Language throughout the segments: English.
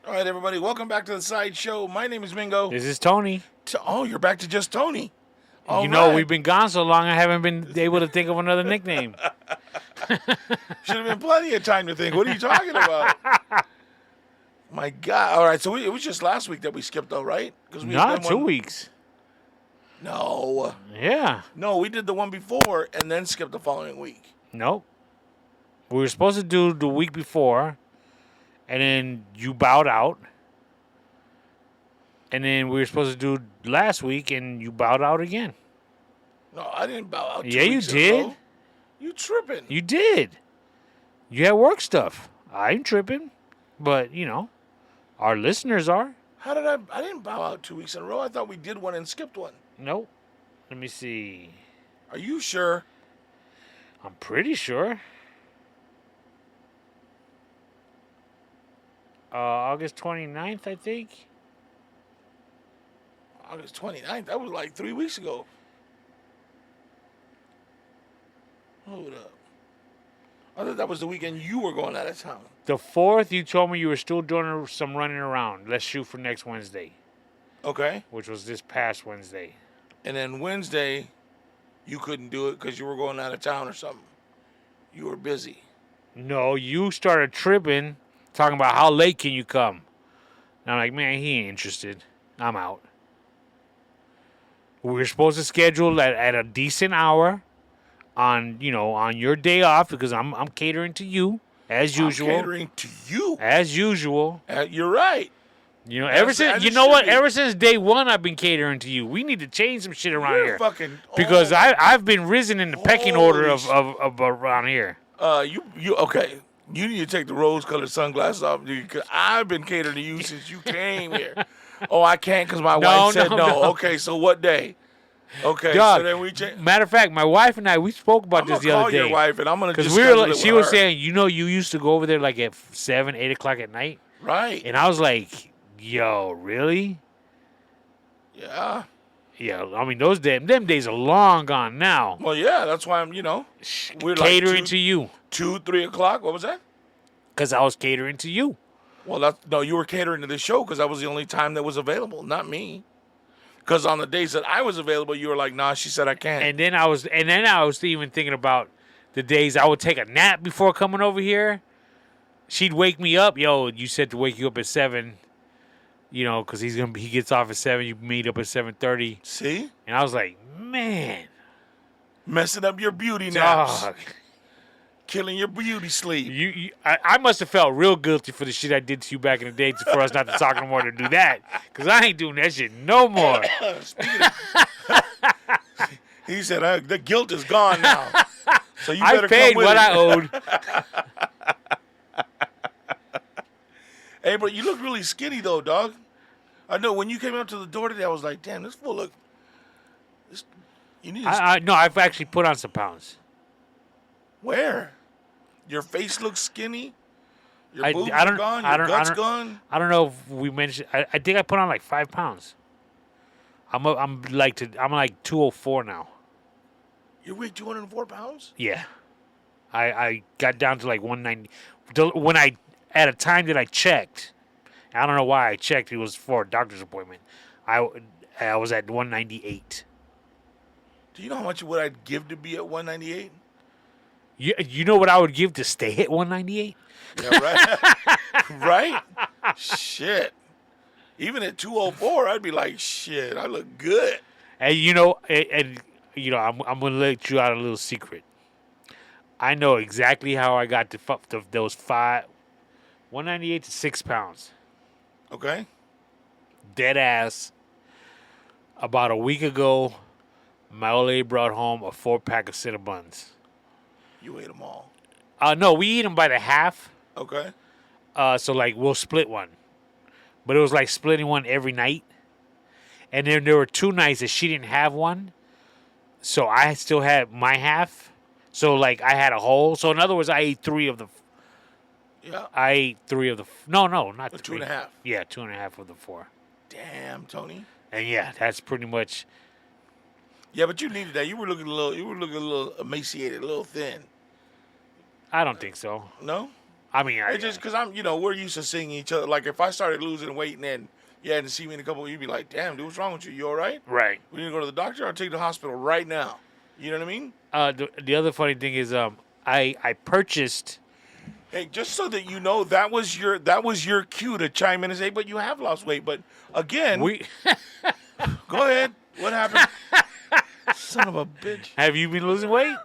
All right, everybody, welcome back to the Sideshow. My name is Mingo. This is Tony. Oh, you're back to just Tony. All you know, right. we've been gone so long, I haven't been able to think of another nickname. Should have been plenty of time to think. What are you talking about? My God. All right, so it was just last week that we skipped, though, right? Because Not 2 weeks. No. Yeah. No, we did the one before and then skipped the following week. Nope. We were supposed to do the week before, and then you bowed out. And then we were supposed to do last week, and you bowed out again. No, I didn't bow out. Yeah, you did. You tripping. You did. You had work stuff. I'm tripping. But, you know, our listeners are. How did I didn't bow out 2 weeks in a row. I thought we did one and skipped one. Nope. Let me see. Are you sure? I'm pretty sure. August 29th, I think. August 29th? That was like 3 weeks ago. Hold up. I thought that was the weekend you were going out of town. The 4th, you told me you were still doing some running around. Let's shoot for next Wednesday. Okay. Which was this past Wednesday. And then Wednesday, you couldn't do it because you were going out of town or something. You were busy. No, you started tripping, talking about how late can you come. And I'm like, man, he ain't interested. I'm out. We were supposed to schedule at a decent hour on your day off because I'm catering to you as usual. I'm catering to you as usual. You're right. You know, ever since day one, I've been catering to you. We need to change some shit around here. Because I've been risen in the pecking order of around here. You okay? You need to take the rose-colored sunglasses off because I've been catering to you since you came here. Oh, I can't because my wife said no. Okay, so what day? Okay, Dog, so then we change. Matter of fact, my wife and I, we spoke about this the other day. I'm gonna call your wife and I'm gonna just she was saying, you used to go over there like at 7, 8 o'clock at night, right? And I was like, yo, really? Yeah. Yeah, I mean them days are long gone now. Well, yeah, that's why we're catering like to you. 2, 3 o'clock. What was that? Because I was catering to you. Well, you were catering to the show because that was the only time that was available, not me. Because on the days that I was available, you were like, nah, she said I can't. And then I was even thinking about the days I would take a nap before coming over here. She'd wake me up. Yo, you said to wake you up at 7. You know, because he gets off at 7. You meet up at 7:30. See? And I was like, man, messing up your beauty naps, killing your beauty sleep. I must have felt real guilty for the shit I did to you back in the day for us not to talk no more to do that, because I ain't doing that shit no more. He said the guilt is gone now, so you I better paid come with what it. I owed. Hey, but you look really skinny though, dog. I know when you came up to the door today, I was like, damn, this fool look. You need. No, I've actually put on some pounds. Where? Your face looks skinny. Your boobs are gone. Your guts gone. I don't know if we mentioned. I think I put on like 5 pounds. I'm like 204 now. You weigh 204 pounds? Yeah, I got down to like 190. When at a time that I checked, I don't know why I checked. It was for a doctor's appointment. I was at 198. Do you know how much would I give to be at 198? You know what I would give to stay at 198? Yeah, right. Right? Shit. Even at 204, I'd be like, shit, I look good. And I'm gonna let you out a little secret. I know exactly how I got to those 198 to 6 pounds. Okay. Dead ass. About a week ago, my old lady brought home a 4-pack of Cinnabons. You ate them all? No, we eat them by the half. Okay. So like we'll split one, but it was like splitting one every night. And then there were 2 nights that she didn't have one, so I still had my half. So like I had a whole. So in other words, I ate 3 of the. Yeah. I ate 3 of the. No, not 3. 2.5. Yeah, 2.5 of the 4. Damn, Tony. And yeah, that's pretty much. Yeah, but you needed that. You were looking a little emaciated, a little thin. I don't think so. No? I mean, It's just because we're used to seeing each other. Like if I started losing weight and then you hadn't seen me in a couple, you'd be like, "Damn, dude, what's wrong with you? You all right? right. We need to go to the doctor. I'll take you to the hospital right now." You know what I mean? The other funny thing is, I purchased. Hey, just so that you know, that was your cue to chime in and say, "But you have lost weight." But again, go ahead. What happened? Son of a bitch. Have you been losing weight?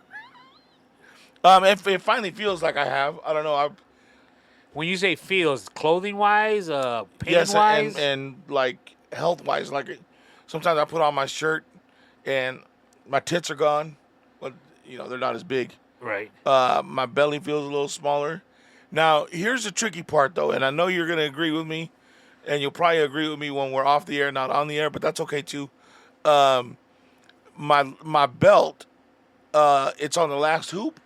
It finally feels like I have. I don't know. When you say feels, clothing wise, pain Yes, wise, and like health wise, like sometimes I put on my shirt and my tits are gone, but they're not as big. right? My belly feels a little smaller. Now here's the tricky part though, and I know you're gonna agree with me, and you'll probably agree with me when we're off the air, not on the air, but that's okay too. My belt, it's on the last hoop.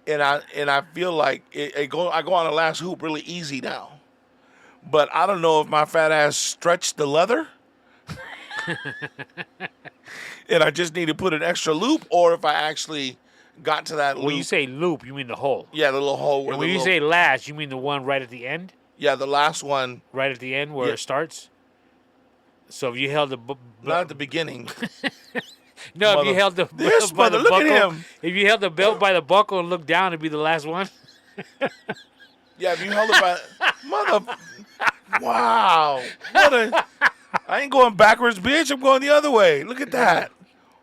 And I feel like I go on the last hoop really easy now, but I don't know if my fat ass stretched the leather, and I just need to put an extra loop, or if I actually got to that loop. When you say loop, you mean the hole. Yeah, the little hole. Where And when you say last, you mean the one right at the end. Yeah, the last one. Right at the end where it starts. So if you held the not at the beginning. No, if you held the this belt by the look buckle, at him. If you held the belt by the buckle and looked down, it'd be the last one. Yeah, if you held it by mother. Wow, I ain't going backwards, bitch. I'm going the other way. Look at that.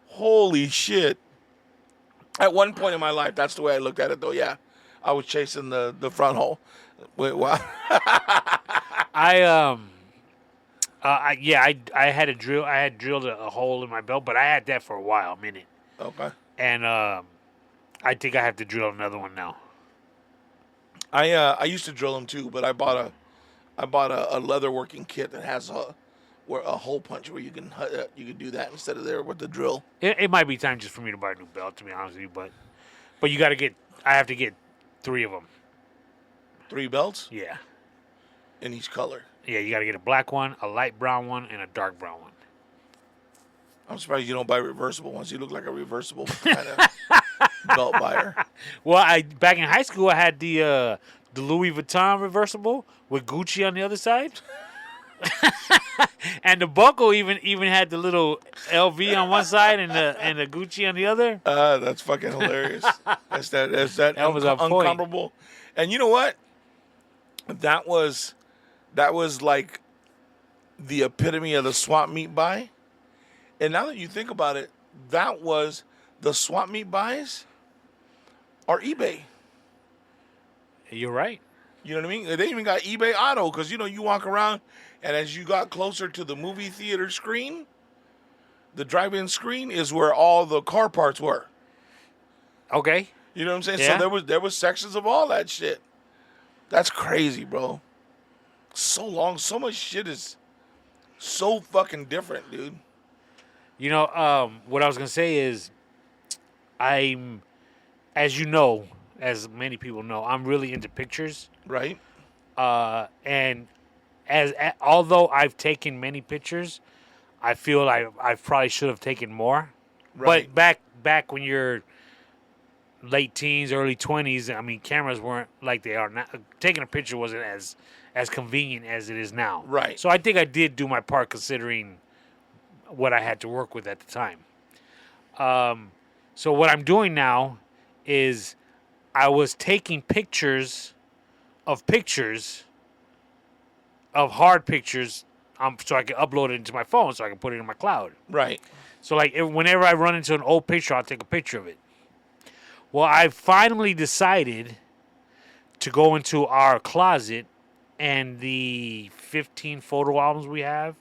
Holy shit. At one point in my life, that's the way I looked at it, though. Yeah, I was chasing the front hole. Wait, wow. I had a drill. I had drilled a hole in my belt, but I had that for a minute. Okay. And I think I have to drill another one now. I used to drill them too, but I bought a leather working kit that has a hole punch where you can do that instead of there with the drill. It might be time just for me to buy a new belt, to be honest with you, but you got to get. I have to get 3 of them. 3 belts? Yeah. In each color. Yeah, you got to get a black one, a light brown one, and a dark brown one. I'm surprised you don't buy reversible ones. You look like a reversible kind of belt buyer. Well, back in high school, I had the Louis Vuitton reversible with Gucci on the other side, and the buckle even had the little LV on one side and the Gucci on the other. That's fucking hilarious. That's that was uncomparable. And you know what? That was like the epitome of the swap meet buy. And now that you think about it, that was the swap meet buys are eBay. You're right. You know what I mean? They even got eBay Auto because, you walk around and as you got closer to the movie theater screen, the drive-in screen is where all the car parts were. Okay. You know what I'm saying? Yeah. So there was sections of all that shit. That's crazy, bro. So long. So much shit is so fucking different, dude. What I was going to say is I'm, as you know, as many people know, I'm really into pictures. Right. And although I've taken many pictures, I feel like I probably should have taken more. Right. But back when you're late teens, early 20s, I mean, cameras weren't like they are now. Taking a picture wasn't as convenient as it is now. Right. So I think I did do my part considering what I had to work with at the time. So what I'm doing now is I was taking pictures of hard pictures so I can upload it into my phone so I can put it in my cloud. Right. So like whenever I run into an old picture, I'll take a picture of it. Well, I finally decided to go into our closet and the 15 photo albums we have,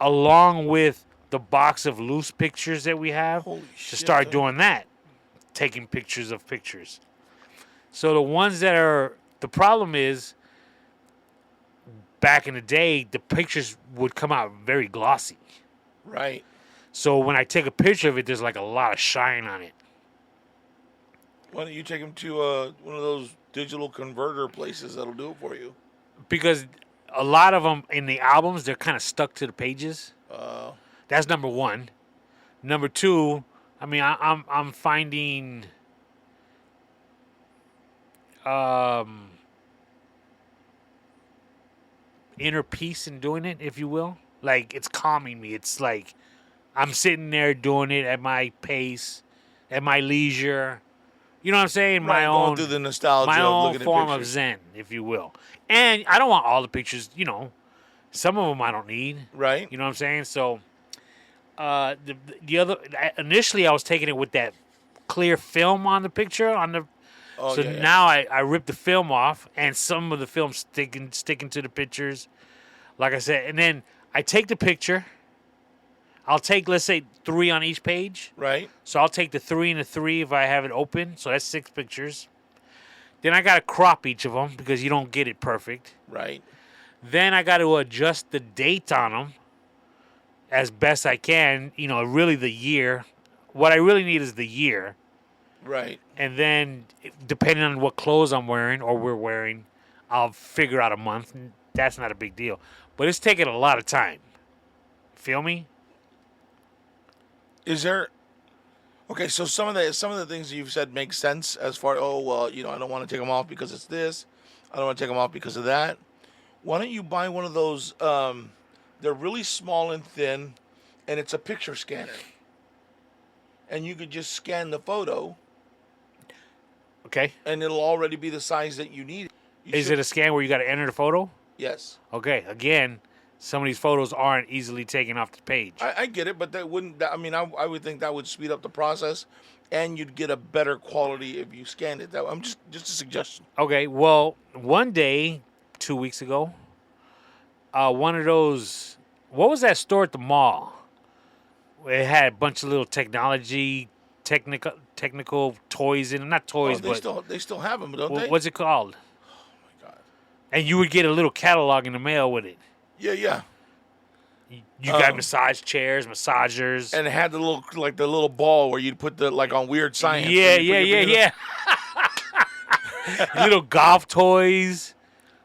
along with the box of loose pictures that we have, to start doing that, taking pictures of pictures. So the ones the problem is, back in the day, the pictures would come out very glossy. Right. So when I take a picture of it, there's like a lot of shine on it. Why don't you take them to one of those digital converter places that'll do it for you? Because a lot of them in the albums, they're kind of stuck to the pages. That's number one. Number two, I mean, I'm finding inner peace in doing it, if you will. Like, it's calming me. It's like I'm sitting there doing it at my pace, at my leisure. You know what I'm saying? Right, going through the nostalgia my of own looking at form of pictures. zen, if you will. And I don't want all the pictures. Some of them I don't need. Right. You know what I'm saying? So, the other initially I was taking it with that clear film on the picture Oh, so yeah, yeah. now I rip the film off, and some of the film sticking to the pictures, like I said, and then I take the picture. I'll take, let's say, 3 on each page. Right. So I'll take the 3 and the 3 if I have it open. So that's 6 pictures. Then I got to crop each of them because you don't get it perfect. Right. Then I got to adjust the date on them as best I can. Really the year. What I really need is the year. Right. And then, depending on what clothes I'm wearing or we're wearing, I'll figure out a month. That's not a big deal. But it's taking a lot of time. Feel me? Is there? Okay, so some of the things you've said make sense as far. Oh well, I don't want to take them off because it's this. I don't want to take them off because of that. Why don't you buy one of those? They're really small and thin, and it's a picture scanner. And you could just scan the photo. Okay. And it'll already be the size that you need. Is it a scan where you got to enter the photo? Yes. Okay. Again, some of these photos aren't easily taken off the page. I get it, but that wouldn't. I would think that would speed up the process, and you'd get a better quality if you scanned it. I'm just a suggestion. Okay. Well, one day, 2 weeks ago, one of those. What was that store at the mall? It had a bunch of little technical toys in them. Not toys, but they still have them, don't they? what's it called? Oh my God. And you would get a little catalog in the mail with it. Yeah. You got massage chairs, massagers, And it had the little ball where you'd put on Weird Science. Yeah. Little golf toys.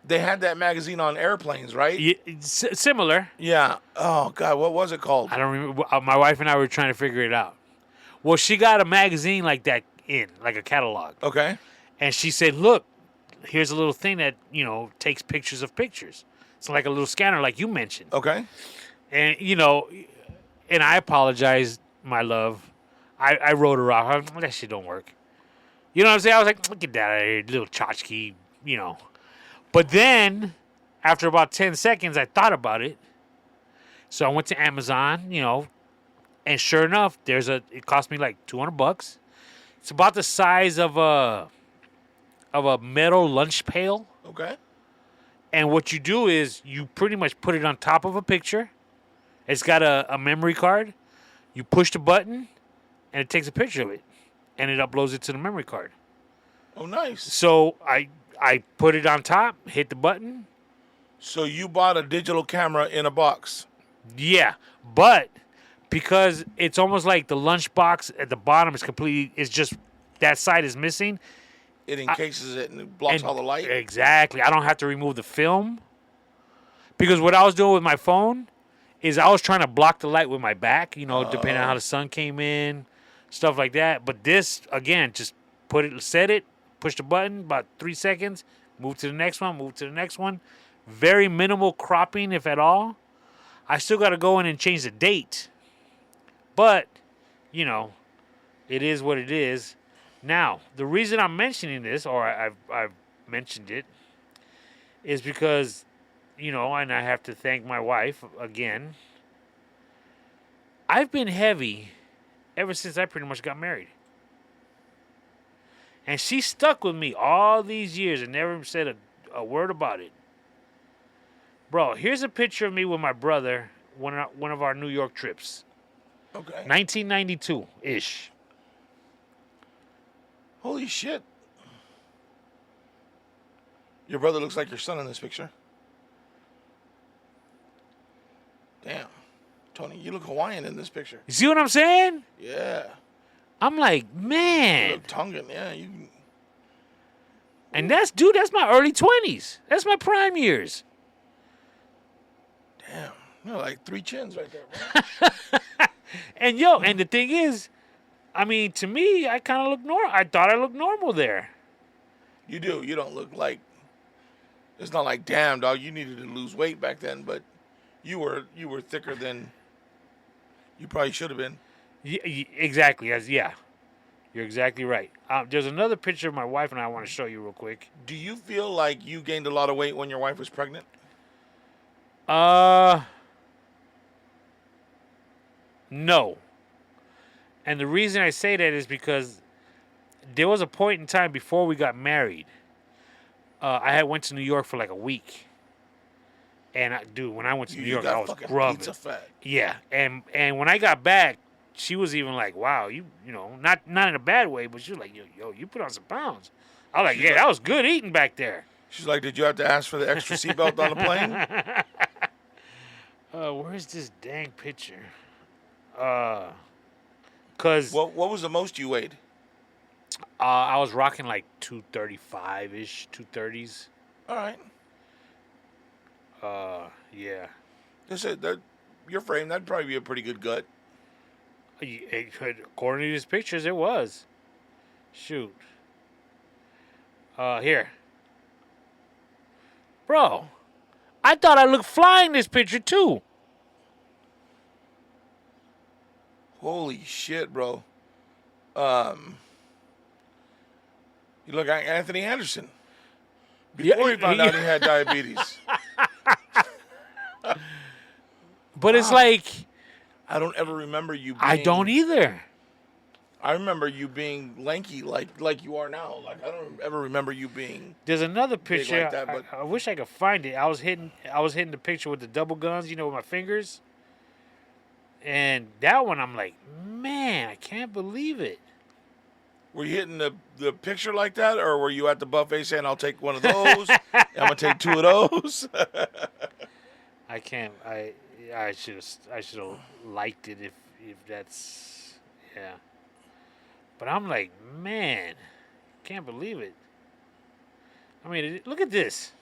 They had that magazine on airplanes, right? Yeah, similar. Yeah. Oh God, what was it called? I don't remember. My wife and I were trying to figure it out. Well, she got a magazine like that like a catalog. Okay. And she said, "Look, here's a little thing that takes pictures of pictures. It's like a little scanner, like you mentioned." Okay. And and I apologize, my love. I wrote her off. That shit don't work. You know what I'm saying? I was like, "Get that out of here, little tchotchke," But then, after about 10 seconds, I thought about it. So I went to Amazon, and sure enough, it cost me like $200. It's about the size of a metal lunch pail. Okay. And what you do is you pretty much put it on top of a picture. It's got a memory card. You push the button, and it takes a picture of it, and it uploads it to the memory card. Oh, nice. So I put it on top, hit the button. So you bought a digital camera in a box. Yeah, but because it's almost like the lunch box at the bottom is just that side is missing. It encases it and it blocks all the light. Exactly. I don't have to remove the film. Because what I was doing with my phone is I was trying to block the light with my back, depending on how the sun came in, stuff like that. But this, again, just set it, push the button, about 3 seconds, move to the next one. Very minimal cropping, if at all. I still got to go in and change the date. But, it is what it is. Now, the reason I'm mentioning this, or I've mentioned it, is because, and I have to thank my wife again. I've been heavy ever since I pretty much got married. And she stuck with me all these years and never said a word about it. Bro, here's a picture of me with my brother, one of our New York trips. Okay. 1992-ish. Holy shit. Your brother looks like your son in this picture. Damn. Tony, you look Hawaiian in this picture. You see what I'm saying? Yeah. I'm like, You man. look Tongan, yeah. And that's my early 20s. That's my prime years. Damn. You know, like 3 chins right there, bro. And and the thing is, I mean, to me, I kind of look normal. I thought I looked normal there. You do. You don't look like. It's not like, damn, dog, you needed to lose weight back then, but you were thicker than you probably should have been. Exactly. Yeah, you're exactly right. There's another picture of my wife and I want to show you real quick. Do you feel like you gained a lot of weight when your wife was pregnant? No. And the reason I say that is because there was a point in time before we got married. I had went to New York for like a week. And dude, when I went to New York, I was grubbing. Pizza fat. Yeah, and when I got back, she was even like, "Wow, you know, not in a bad way, but she was like, yo, you put on some pounds." I was like, "Yeah, that was good eating back there." She's like, "Did you have to ask for the extra seatbelt on the plane?" Where's this dang picture? Cause what was the most you weighed? I was rocking like 235-ish, 230s. All right. Yeah. Your frame, that'd probably be a pretty good gut. According to these pictures, it was. Shoot. Here. Bro, I thought I looked fly in this picture, too. Holy shit, bro. You look like Anthony Anderson. Before he found out he had diabetes. But it's like... I don't ever remember you being... I don't either. I remember you being lanky like you are now. Like, I don't ever remember you being... There's another picture. Like that, but... I wish I could find it. I was hitting the picture with the double guns, with my fingers. And that one, I'm like, man, I can't believe it. Were you hitting the picture like that, or were you at the buffet saying, "I'll take one of those, I'm gonna take two of those"? I can't. I should have liked it if that's, yeah. But I'm like, man, can't believe it. I mean, look at this.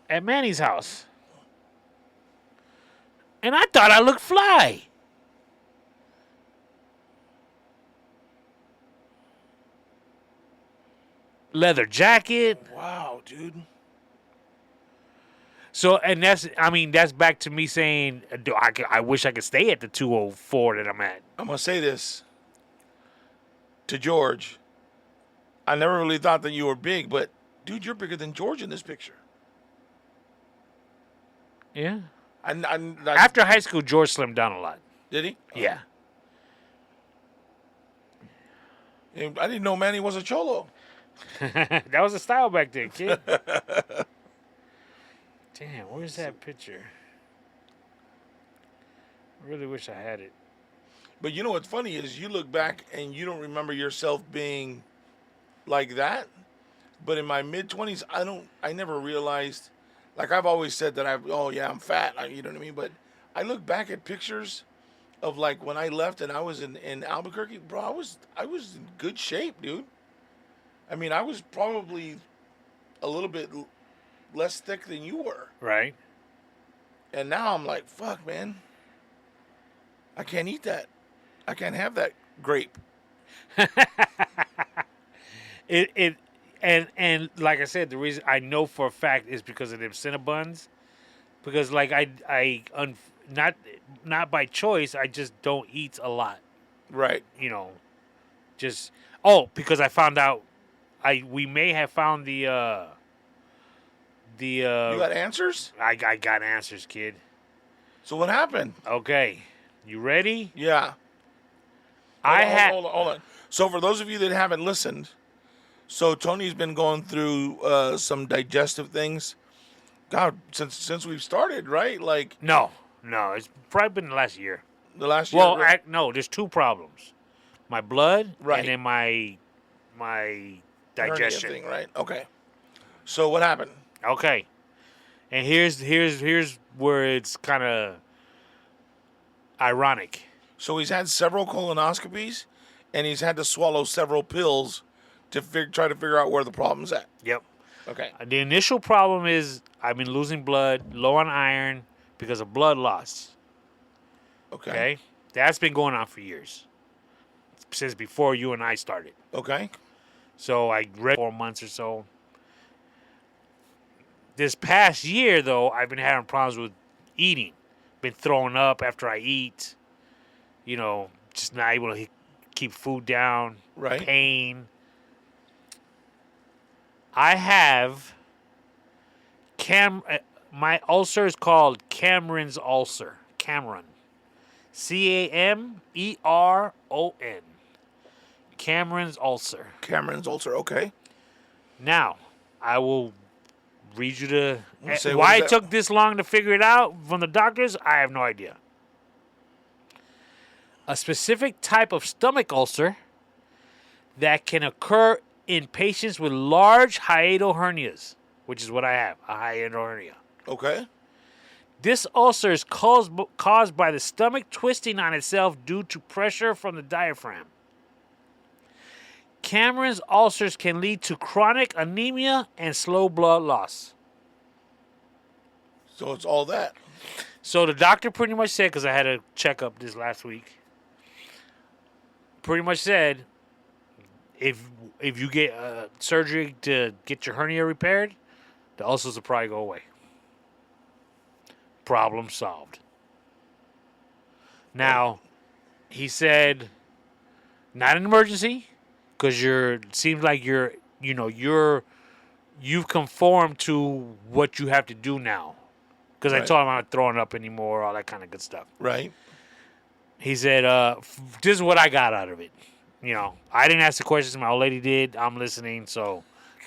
At Manny's house. And I thought I looked fly. Leather jacket. Wow, dude. So, and that's back to me saying, I wish I could stay at the 204 that I'm at. I'm going to say this to George. I never really thought that you were big, but, dude, you're bigger than George in this picture. Yeah. After high school, George slimmed down a lot. Did he? Yeah. I didn't know Manny was a cholo. That was a style back then, kid. Damn, where's that picture? I really wish I had it. But you know what's funny is you look back and you don't remember yourself being like that. But in my mid-20s, I never realized, like I've always said that I'm fat, you know what I mean? But I look back at pictures of like when I left and I was in Albuquerque, bro, I was in good shape, dude. I mean, I was probably a little bit less thick than you were. Right. And now I'm like, fuck, man. I can't eat that. I can't have that grape. And like I said, the reason I know for a fact is because of them Cinnabons. Because like not by choice, I just don't eat a lot. Right. Because I found out we may have found the you got answers? I got answers, kid. So what happened? Okay. You ready? Yeah. Hold on. So for those of you that haven't listened, so Tony's been going through some digestive things. God, since we've started, right? Like No, it's probably been the last year. The last year. Well, no, there's two problems: my blood, right, and then my digestion thing, right? Okay. So what happened? Okay, and here's where it's kind of ironic. So he's had several colonoscopies, and he's had to swallow several pills to try to figure out where the problem's at. Yep. Okay. The initial problem is I've been losing blood, low on iron because of blood loss. Okay. Okay. That's been going on for years. since before you and I started. Okay. So I read 4 months or so. This past year, though, I've been having problems with eating. Been throwing up after I eat. Just not able to keep food down. Right. Pain. I have my ulcer is called Cameron's ulcer. Cameron. Cameron. Cameron's ulcer. Cameron's ulcer. Okay. Now, I will read you the Say, why it took this long to figure it out from the doctors. I have no idea. A specific type of stomach ulcer that can occur in patients with large hiatal hernias, which is what I have, a hiatal hernia. Okay. This ulcer is caused by the stomach twisting on itself due to pressure from the diaphragm. Cameron's ulcers can lead to chronic anemia and slow blood loss. So it's all that. So the doctor pretty much said, because I had a checkup this last week, pretty much said, if you get surgery to get your hernia repaired, the ulcers will probably go away. Problem solved. Now, he said, not an emergency, because seems like you've conformed to what you have to do now. Because I told him I'm not throwing up anymore, all that kind of good stuff. Right. He said, this is what I got out of it. I didn't ask the questions, my old lady did. I'm listening, so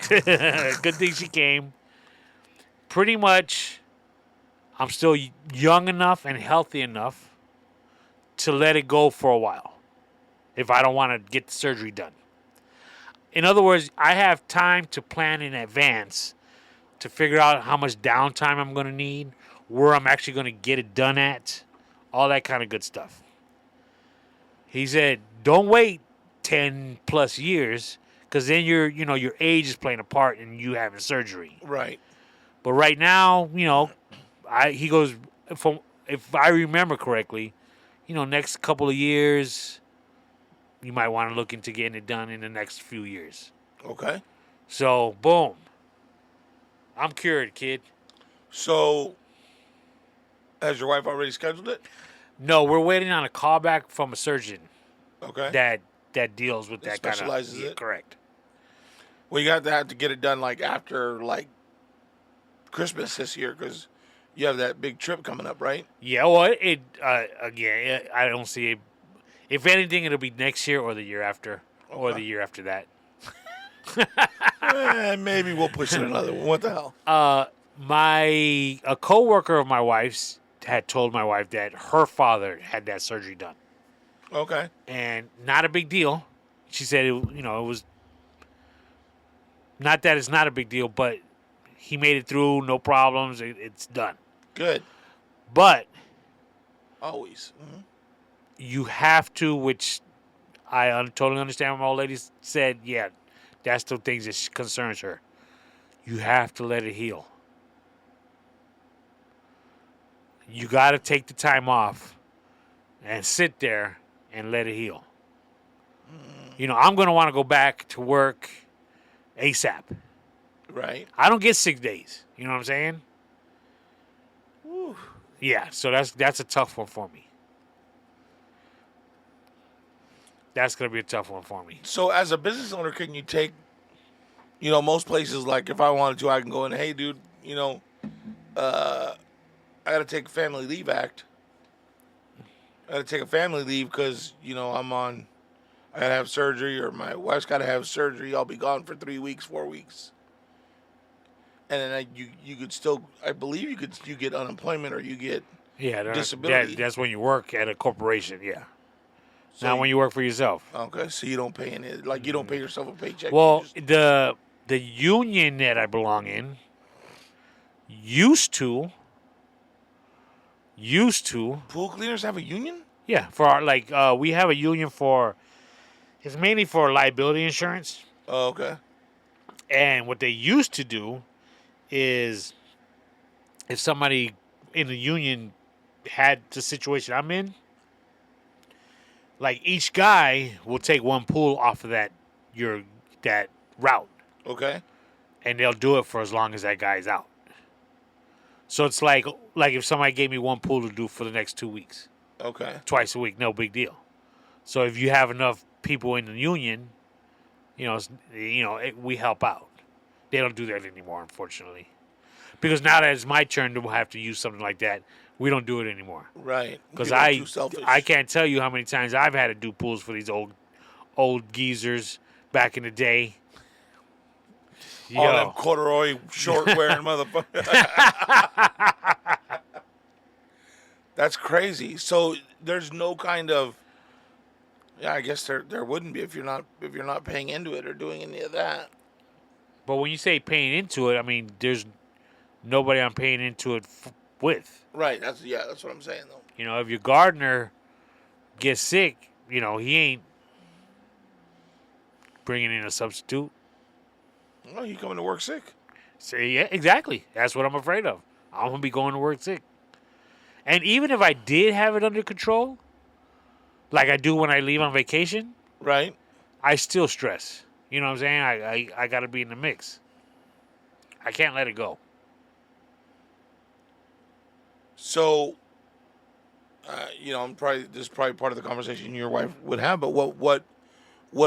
good thing she came. Pretty much, I'm still young enough and healthy enough to let it go for a while if I don't want to get the surgery done. In other words, I have time to plan in advance to figure out how much downtime I'm going to need, where I'm actually going to get it done at, all that kind of good stuff. He said, don't wait 10 plus years, because then your age is playing a part in you having surgery. Right. But right now, he goes, if I remember correctly, next couple of years, you might want to look into getting it done in the next few years. Okay. So, boom. I'm cured, kid. So, has your wife already scheduled it? No, we're waiting on a callback from a surgeon. Okay. That deals with that kind of. Specializes it? Correct. Well, you have to get it done after Christmas this year, because you have that big trip coming up, right? Yeah. Well, again, I don't see it. If anything, it'll be next year or the year after, or the year after that. Maybe we'll push it another one. What the hell? A coworker of my wife's had told my wife that her father had that surgery done. Okay. And not a big deal. She said it was not that it's not a big deal, but he made it through, no problems. It's done. Good. But always, you have to, which I totally understand what my old lady said. Yeah, that's the things that concerns her. You have to let it heal. You got to take the time off and sit there and let it heal. I'm going to want to go back to work ASAP. Right. I don't get 6 days. You know what I'm saying? Whew. Yeah, so that's a tough one for me. That's going to be a tough one for me. So as a business owner, can you take, most places, if I wanted to, I can go in, hey, dude, I got to take a family leave act. I got to take a family leave because, I got to have surgery, or my wife's got to have surgery. I'll be gone for 3 weeks, 4 weeks. And then you could still, I believe you get unemployment, or you get disability. That's when you work at a corporation, yeah. So Not when you work for yourself. Okay, so you don't pay any, you don't pay yourself a paycheck. Well, the union that I belong in used to. Pool cleaners have a union? Yeah, for our we have a union for. It's mainly for liability insurance. Oh, okay. And what they used to do is, if somebody in the union had the situation I'm in, Like each guy will take one pool off of that route, Okay. and they'll do it for as long as that guy's out. So it's like if somebody gave me one pool to do for the next 2 weeks, Okay. twice a week, no big deal. So if you have enough people in the union, we help out. They don't do that anymore, unfortunately, because now that it's my turn to have to use something like that, we don't do it anymore. Right. Because People are too selfish. I can't tell you how many times I've had to do pools for these old geezers back in the day. All them corduroy short wearing motherfuckers. That's crazy. So there's no kind of, yeah, I guess there wouldn't be if you're not paying into it or doing any of that. But when you say paying into it, I mean there's nobody I'm paying into it with. Right. That's what I'm saying though. If your gardener gets sick, he ain't bringing in a substitute. Oh, you coming to work sick? See, yeah, exactly. That's what I'm afraid of. I'm gonna be going to work sick. And even if I did have it under control, like I do when I leave on vacation, right? I still stress. You know what I'm saying? I got to be in the mix. I can't let it go. So, this is probably part of the conversation your wife would have. But what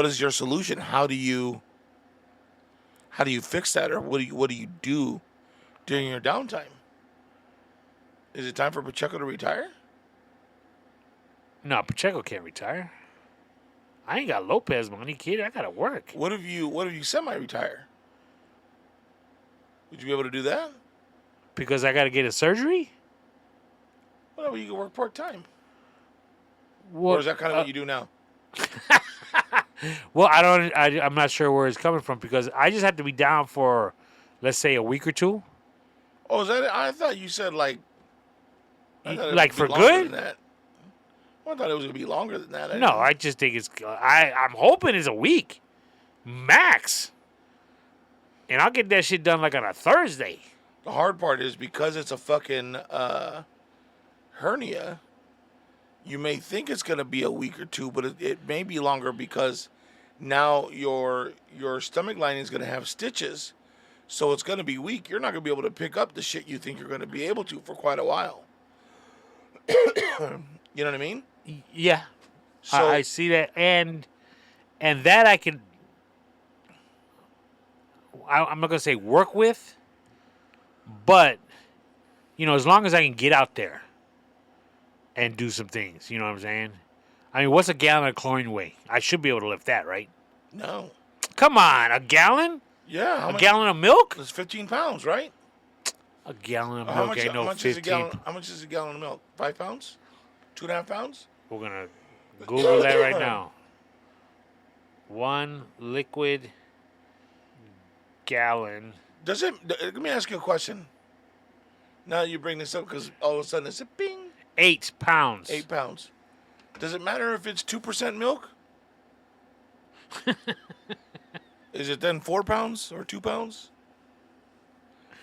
is your solution? How do you fix that, or what do you do during your downtime? Is it time for Pacheco to retire? No, Pacheco can't retire. I ain't got Lopez money, kid. I gotta work. What if you semi-retire? Would you be able to do that? Because I gotta get a surgery? Well, you can work part-time. Well, or is that kind of what you do now? Well, I'm not sure where it's coming from because I just have to be down for, let's say, a week or two. Oh, is that it? I thought you said like for good? Well, I thought it was going to be longer than that. No, I just think I'm hoping it's a week. Max. And I'll get that shit done like on a Thursday. The hard part is because it's a fucking hernia, you may think it's going to be a week or two, but it may be longer because now your stomach lining is going to have stitches, so it's going to be weak. You're not going to be able to pick up the shit you think you're going to be able to for quite a while. You know what I mean? Yeah. So I see that, and that I can. I'm not gonna say work with, but as long as I can get out there and do some things, you know what I'm saying? I mean, what's a gallon of chlorine weigh? I should be able to lift that, right? No. Come on, a gallon? Yeah. Gallon of milk? It's 15 pounds, right? A gallon of milk ain't no 15. How much is a gallon of milk? 5 pounds? 2.5 pounds? We're gonna Google that right now. 1 liquid gallon. Let me ask you a question. Now you bring this up because all of a sudden it's a bing. 8 pounds. 8 pounds. Does it matter if it's 2% milk? Is it then 4 pounds or 2 pounds?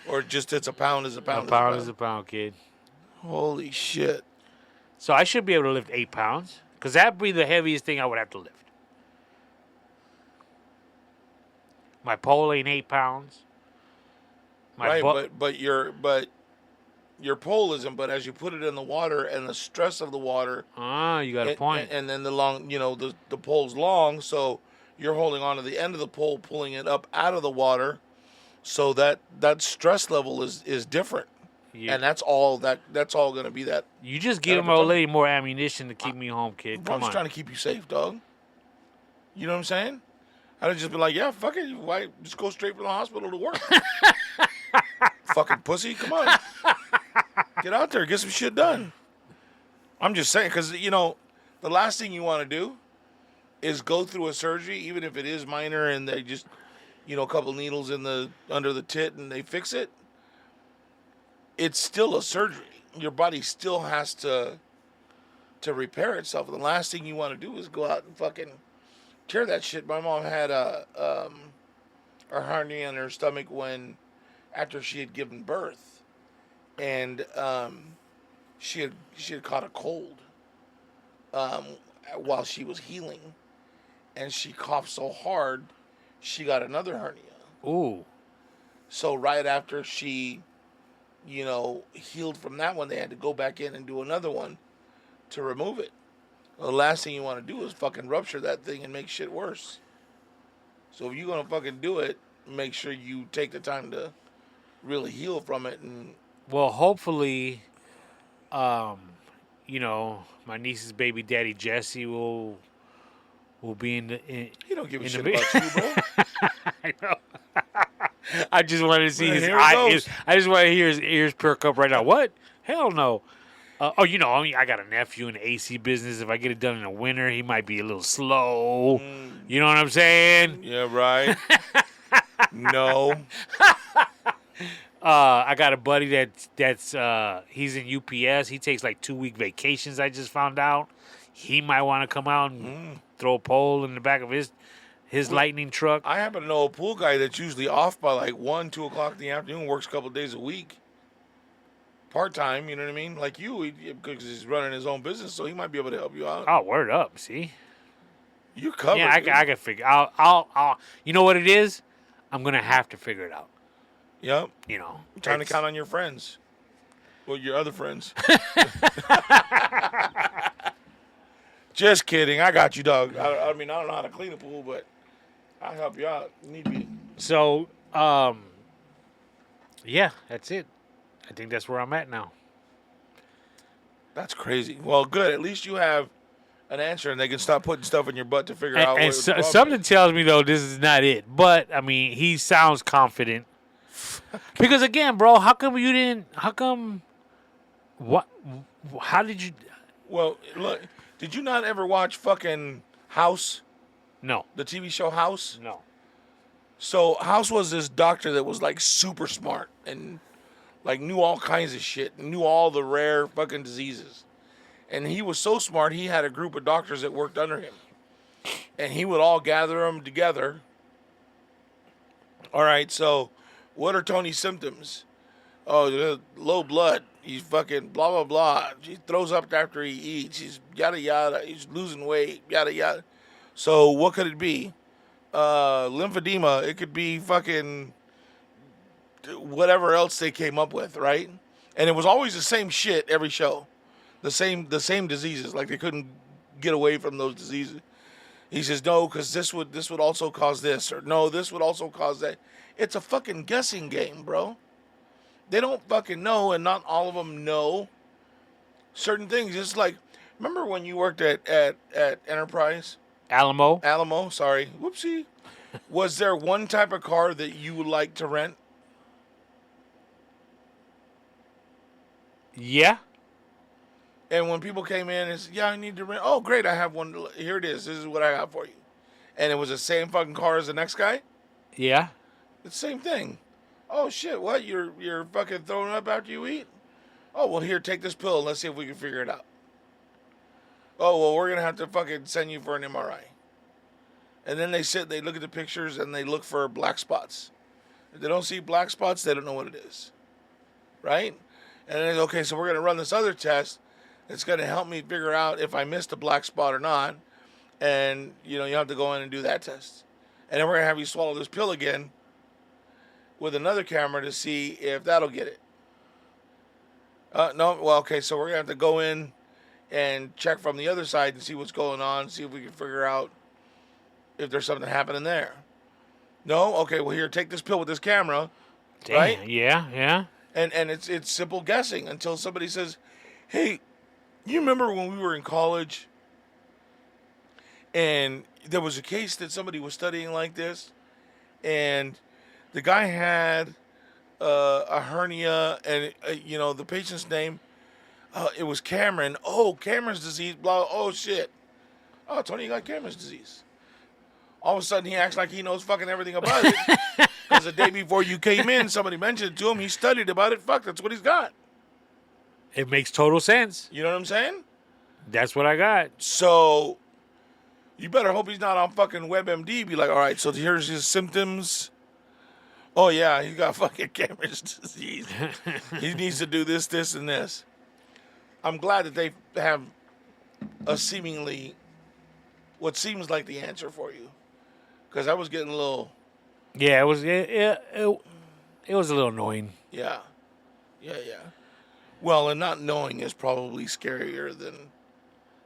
Or just it's a pound is a pound? A pound is a pound, kid. Holy shit. So I should be able to lift 8 pounds because that'd be the heaviest thing I would have to lift. My pole ain't 8 pounds. But your pole isn't. But as you put it in the water and the stress of the water, you got a point. And then the pole's long, so you're holding on to the end of the pole, pulling it up out of the water, so that stress level is different. Yeah. And that's all going to be that. You just give my old lady more ammunition to keep me home, kid. I'm just trying to keep you safe, dog. You know what I'm saying? I'd just be like, yeah, fuck it. Why just go straight from the hospital to work? Fucking pussy, come on. Get out there, get some shit done. I'm just saying, because, the last thing you want to do is go through a surgery, even if it is minor and they just, a couple needles under the tit and they fix it. It's still a surgery. Your body still has to repair itself. And the last thing you want to do is go out and fucking tear that shit. My mom had a hernia in her stomach after she had given birth, and she had caught a cold. while she was healing, and she coughed so hard, she got another hernia. Ooh. So right after she, healed from that one, they had to go back in and do another one to remove it. Well, the last thing you want to do is fucking rupture that thing and make shit worse. So if you're gonna fucking do it, make sure you take the time to really heal from it. And Well, hopefully, my niece's baby daddy Jesse will be in the. he don't give a in shit the about you, bro. I know. I just wanted to see Man, his here it eyes. goes. I just want to hear his ears perk up right now. What? Hell no. I got a nephew in the AC business. If I get it done in the winter, he might be a little slow. You know what I'm saying? Yeah, right. No. I got a buddy that's he's in UPS. He takes like 2-week vacations. I just found out. He might want to come out and throw a pole in the back of his lightning truck. I happen to know a pool guy that's usually off by like 1, 2 o'clock in the afternoon, works a couple of days a week. Part-time, you know what I mean? Like you, because he's running his own business, so he might be able to help you out. Oh, word up. See? You're covered. Yeah, I can figure. I'll. You know what it is? I'm gonna have to figure it out. Yep. Time to it's- count on your friends. Well, your other friends. Just kidding. I got you, dog. I mean, I don't know how to clean a pool, but I'll help you out. Need be. So, yeah, that's it. I think that's where I'm at now. That's crazy. Well, good. At least you have an answer, and they can stop putting stuff in your butt to figure out. And something tells me though this is not it. But I mean, he sounds confident. Because again, bro, how come you didn't? How come? What? How did you? Well, look. Did you not ever watch fucking House? No, The TV show House? no. So House was this doctor that was like super smart and like knew all kinds of shit, knew all the rare fucking diseases. And he was so smart, he had a group of doctors that worked under him. And he would all gather them together. All right, so what are Tony's symptoms? Oh, low blood. He's fucking blah, blah, blah. He throws up after he eats. He's yada, yada. He's losing weight, yada, yada. So what could it be? Lymphedema. It could be fucking whatever else they came up with, right? And it was always the same shit every show. The same diseases. Like they couldn't get away from those diseases. He says, no, because this would also cause this. Or no, this would also cause that. It's a fucking guessing game, bro. They don't fucking know, and not all of them know certain things. It's like, remember when you worked at Enterprise? Alamo, sorry. Whoopsie. Was there one type of car that you would like to rent? Yeah. And when people came in and said, yeah, I need to rent. Oh, great, I have one. Here it is. This is what I got for you. And it was the same fucking car as the next guy? Yeah. It's the same thing. Oh, shit, what? You're fucking throwing up after you eat? Oh, well, here, take this pill and let's see if we can figure it out. Oh, well, we're going to have to fucking send you for an MRI. And then they look at the pictures, and they look for black spots. If they don't see black spots, they don't know what it is. Right? And then, okay, so we're going to run this other test. It's going to help me figure out if I missed a black spot or not. And, you have to go in and do that test. And then we're going to have you swallow this pill again with another camera to see if that'll get it. No, well, okay, so we're going to have to go in and check from the other side and see what's going on, see if we can figure out if there's something happening there. No? Okay, well, here, take this pill with this camera. Damn. Right? Yeah. And it's simple guessing until somebody says, hey, you remember when we were in college and there was a case that somebody was studying like this, and the guy had a hernia, and the patient's name, it was Cameron. Oh, Cameron's disease, blah. Oh, shit. Oh, Tony, you got Cameron's disease. All of a sudden, he acts like he knows fucking everything about it. Because the day before you came in, somebody mentioned it to him. He studied about it. Fuck, that's what he's got. It makes total sense. You know what I'm saying? That's what I got. So you better hope he's not on fucking WebMD. Be like, all right, so here's his symptoms. Oh, yeah, he got fucking Cameron's disease. He needs to do this, this, and this. I'm glad that they have a seemingly what seems like the answer for you. Because I was getting a little, Yeah, it was a little annoying. yeah, yeah. Well, and not knowing is probably scarier than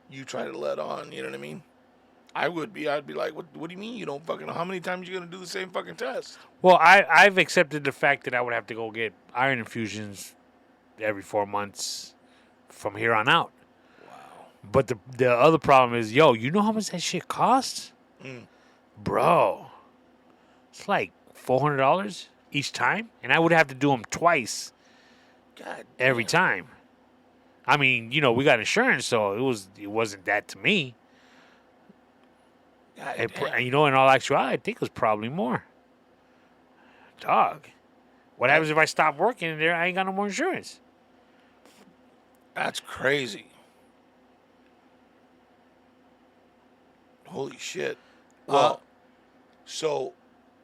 you try to let on. You know what I mean? I would be. I'd be like, what do you mean you don't fucking know? How many times you gonna do the same fucking test? Well, I've accepted the fact that I would have to go get iron infusions every 4 months from here on out. Wow. But the other problem is, yo, you know how much that shit costs, bro? It's like $400 each time, and I would have to do them twice God. every damn. time. I mean, we got insurance, so it wasn't that to me. God And, damn. in all actuality, I think it was probably more. Dog. What happens if I stop working in there? I ain't got no more insurance. That's crazy. Holy shit. Well, so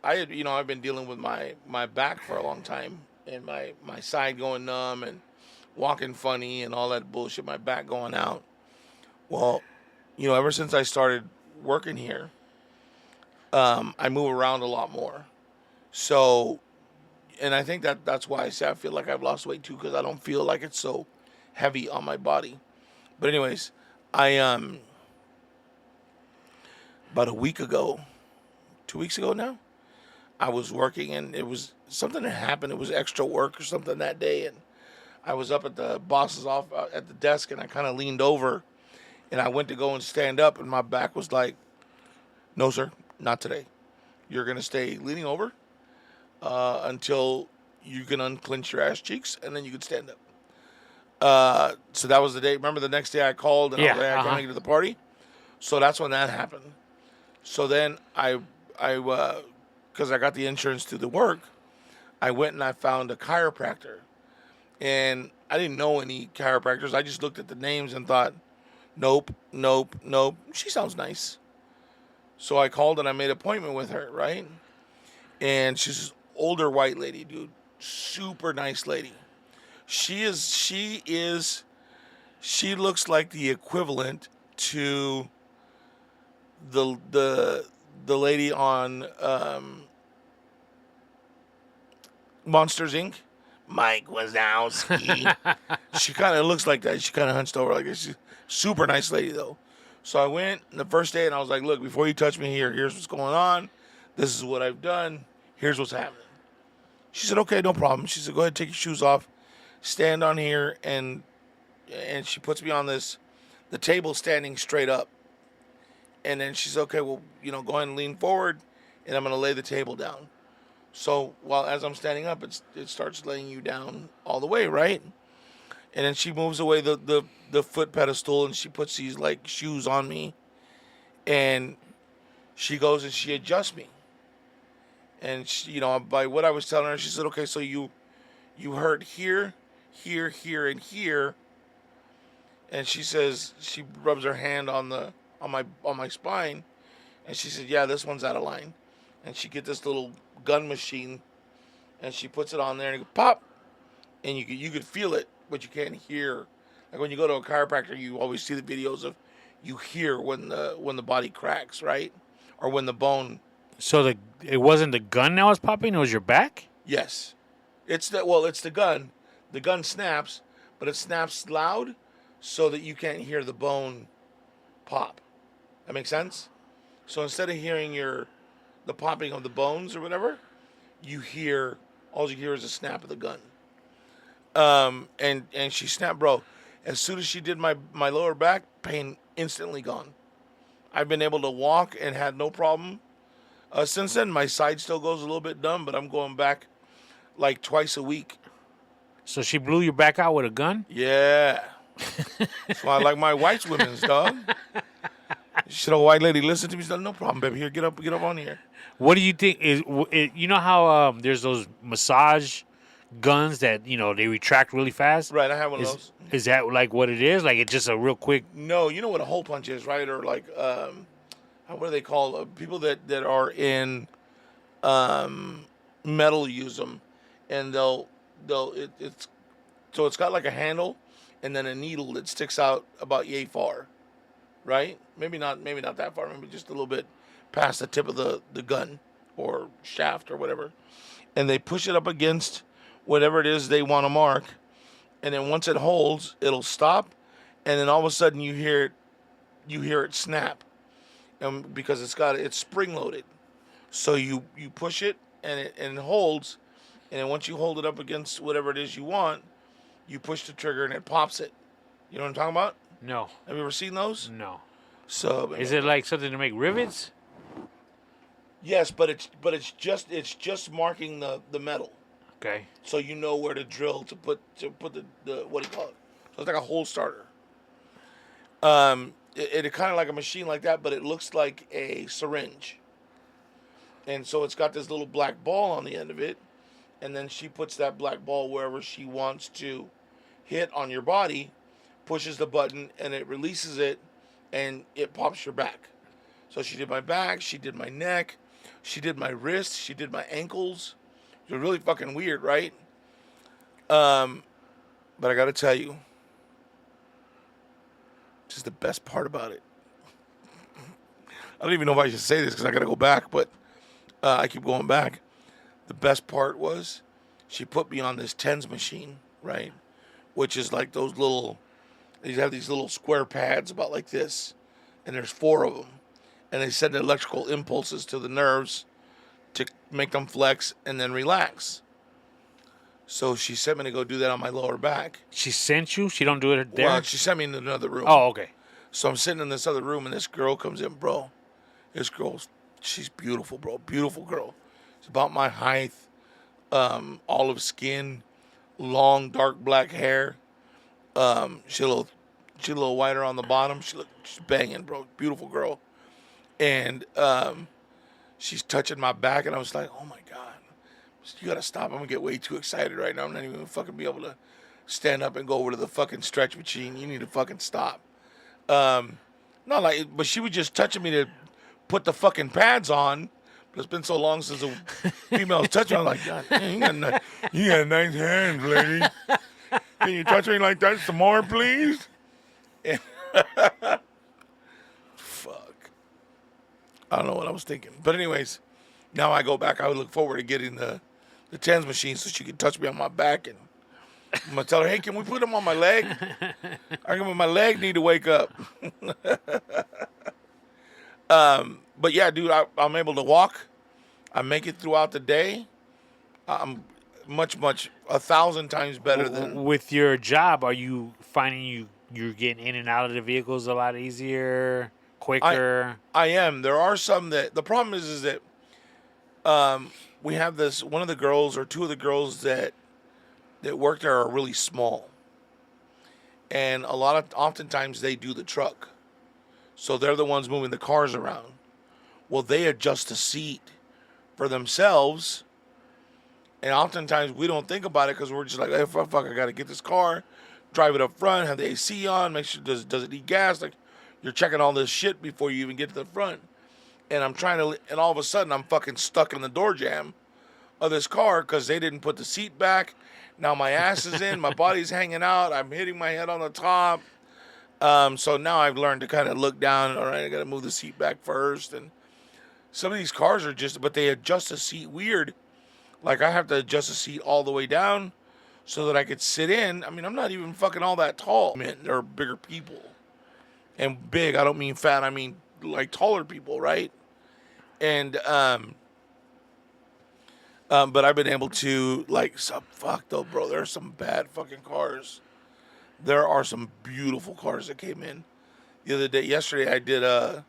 I had, I've been dealing with my back for a long time, and my side going numb and walking funny and all that bullshit, my back going out. Well, ever since I started working here, I move around a lot more. So, and I think that's why I say I feel like I've lost weight too, because I don't feel like it's so heavy on my body. But anyways, I about a week ago, 2 weeks ago now, I was working, and it was something that happened. It was extra work or something that day, and I was up at the boss's office at the desk, and I kind of leaned over, and I went to go and stand up, and my back was like, "No, sir, not today. You're gonna stay leaning over until you can unclench your ass cheeks, and then you can stand up." So that was the day. Remember the next day I called, and I was like, I can't make it to the party. So that's when that happened. So then because I got the insurance through the work, I went and I found a chiropractor. And I didn't know any chiropractors. I just looked at the names and thought, nope, nope, nope. She sounds nice. So I called and I made an appointment with her, right? And she's an older white lady, dude. Super nice lady. She looks like the equivalent to the lady on Monsters Inc. Mike Wazowski. She kind of looks like that. She kind of hunched over like this. She's a super nice lady though. So I went the first day and I was like, look, before you touch me here's what's going on. This is what I've done. Here's what's happening. She said, okay, no problem. She said, go ahead, take your shoes off, stand on here, and she puts me on the table standing straight up. And then she said, okay, well, go ahead and lean forward, and I'm going to lay the table down. So as I'm standing up, it starts laying you down all the way, right? And then she moves away the foot pedestal, and she puts these like shoes on me, and she goes and she adjusts me. And she, by what I was telling her, she said, okay, so you hurt here, here, here, and here. And she says, she rubs her hand on my spine, and she said, yeah, this one's out of line. And she get this little gun machine, and she puts it on there, and it goes pop, and you could feel it, but you can't hear. Like when you go to a chiropractor, you always see the videos of you hear when the body cracks, right, or when the bone. So it wasn't the gun that was popping; it was your back. Yes, it's the gun. The gun snaps, but it snaps loud, so that you can't hear the bone pop. That makes sense. So instead of hearing the popping of the bones or whatever, all you hear is a snap of the gun. And she snapped, bro. As soon as she did my lower back, pain instantly gone. I've been able to walk and had no problem. Since then, my side still goes a little bit numb, but I'm going back like twice a week. So she blew your back out with a gun? Yeah. That's why I like my white women's, dog. She said, "Oh, white lady, listen to me." She said, "No problem, baby. Here, get up on here." What do you think you know how there's those massage guns that they retract really fast? Right, I have one of those. Is that like what it is? Like it's just a real quick? No, you know what a hole punch is, right? Or like, what do they call people that are in metal use them, and it's got like a handle, and then a needle that sticks out about yay far, right? Maybe not that far. Maybe just a little bit past the tip of the gun or shaft or whatever. And they push it up against whatever it is they want to mark. And then once it holds, it'll stop. And then all of a sudden you hear it snap. And because it's spring loaded. So you push it and it holds. And then once you hold it up against whatever it is you want, you push the trigger and it pops it. You know what I'm talking about? No. Have you ever seen those? No. So Is it like something to make rivets? yes, but it's just marking the metal, Okay. so you know where to drill to put the what do you call it? So it's like a hole starter. It kind of like a machine like that, but it looks like a syringe, and so it's got this little black ball on the end of it, and then she puts that black ball wherever she wants to hit on your body, pushes the button, and it releases it, and it pops your back. So she did my back, she did my neck, she did my wrists, she did my ankles. It was really fucking weird, right? But I gotta tell you, this is the best part about it. I don't even know if I should say this because I gotta go back, but I keep going back. The best part was she put me on this TENS machine, right? Which is like those little, they have these little square pads about like this, and there's 4 of them. And they send electrical impulses to the nerves to make them flex and then relax. So she sent me to go do that on my lower back. She sent you? She don't do it there? Well, she sent me in another room. Oh, okay. So I'm sitting in this other room, and this girl comes in, bro. This girl, she's beautiful, bro. Beautiful girl. It's about my height, olive skin, long, dark black hair. She's a little whiter on the bottom. She's banging, bro. Beautiful girl. And she's touching my back, and I was like, oh my God, you gotta stop. I'm gonna get way too excited right now. I'm not even gonna fucking be able to stand up and go over to the fucking stretch machine. You need to fucking stop. Not like, but she was just touching me to put the fucking pads on. But it's been so long since a female's touched me. I'm like, God damn, you got nice hands, lady. Can you touch me like that some more, please? Fuck. I don't know what I was thinking. But anyways, now I go back. I would look forward to getting the TENS machine so she can touch me on my back. And I'm going to tell her, hey, can we put them on my leg? My leg need to wake up. But yeah, dude, I'm able to walk. I make it throughout the day. I'm much, 1,000 times better than... With your job, are you finding you're getting in and out of the vehicles a lot easier, quicker? I am. There are some that... The problem is that we have this... One of the girls or 2 of the girls that work there are really small. And oftentimes they do the truck. So they're the ones moving the cars around. Well, they adjust the seat for themselves. And oftentimes we don't think about it because we're just like, hey, fuck, I got to get this car, drive it up front, have the AC on, make sure does it need gas. Like, you're checking all this shit before you even get to the front. And and all of a sudden I'm fucking stuck in the door jamb of this car because they didn't put the seat back. Now my ass is in, my body's hanging out, I'm hitting my head on the top. So now I've learned to kind of look down. All right, I got to move the seat back first. And some of these cars are but they adjust the seat weird. Like I have to adjust the seat all the way down so that I could sit in. I mean, I'm not even fucking all that tall. I mean, there are bigger people. And big, I don't mean fat. I mean like taller people, right? And but I've been able to fuck though, bro. There are some bad fucking cars. There are some beautiful cars that came in. Yesterday I did a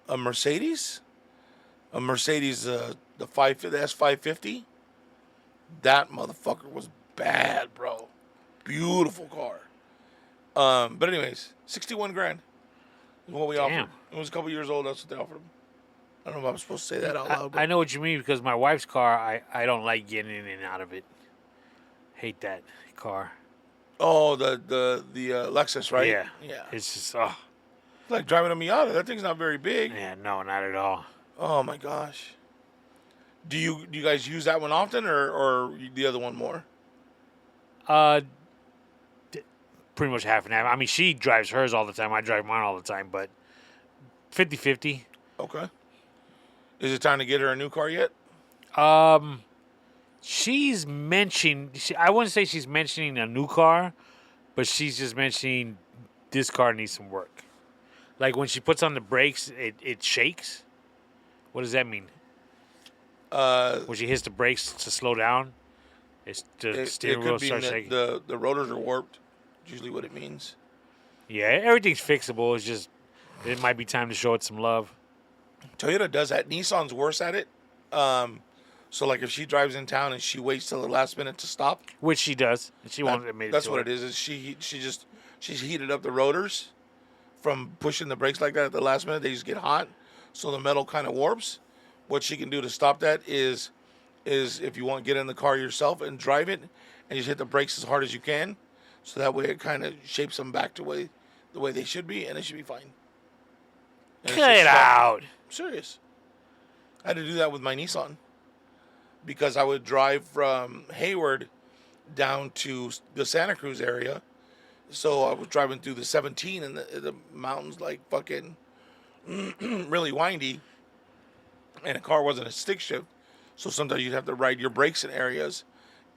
Mercedes. The S550. That motherfucker was bad, bro. Beautiful car. But anyways, 61 grand is what we offered. It was a couple years old. That's what they offered him. I don't know if I'm supposed to say that out loud. I know what you mean because my wife's car, I don't like getting in and out of it. Hate that car. Oh, the Lexus, right? Yeah. Yeah. It's just, It's like driving a Miata. That thing's not very big. Yeah, no, not at all. Oh my gosh. Do you guys use that one often or the other one more? pretty much half and half. I mean, she drives hers all the time. I drive mine all the time, but 50-50. Okay. Is it time to get her a new car yet? She's mentioning. I wouldn't say she's mentioning a new car, but she's just mentioning this car needs some work. Like when she puts on the brakes, it shakes. What does that mean? When she hits the brakes to slow down, it's the steering wheel starts shaking. The rotors are warped. That's usually what it means. Yeah, everything's fixable. It's just it might be time to show it some love. Toyota does that. Nissan's worse at it. So like if she drives in town and she waits till the last minute to stop, Which she does. She won't admit it. That's what it is. Is she's heated up the rotors from pushing the brakes like that at the last minute. They just get hot, so the metal kind of warps. What she can do to stop that is if you want to get in the car yourself and drive it, and just hit the brakes as hard as you can, so that way it kind of shapes them back to the way they should be, and it should be fine. And Cut it out. I'm serious. I had to do that with my Nissan because I would drive from Hayward down to the Santa Cruz area. So I was driving through the 17 and the mountains like fucking really windy. And the car wasn't a stick shift. So sometimes you'd have to ride your brakes in areas.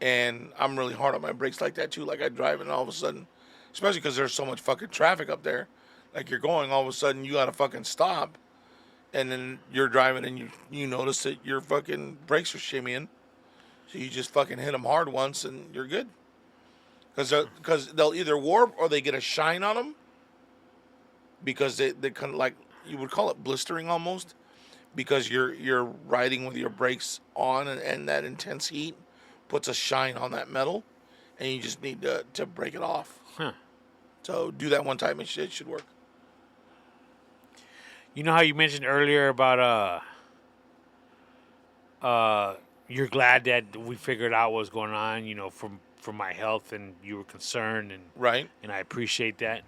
And I'm really hard on my brakes like that too. Like I drive and all of a sudden, especially because there's so much fucking traffic up there. Like you're going, all of a sudden you got to fucking stop. And then you're driving and you notice that your fucking brakes are shimmying. So you just fucking hit them hard once and you're good. Because they'll either warp or they get a shine on them. Because they kind of like, you would call it blistering almost. Because you're riding with your brakes on and that intense heat puts a shine on that metal. And you just need to break it off. Huh. So do that one time and it should work. You know how you mentioned earlier about you're glad that we figured out what's going on, you know, from my health, and you were concerned, and right, and I appreciate that.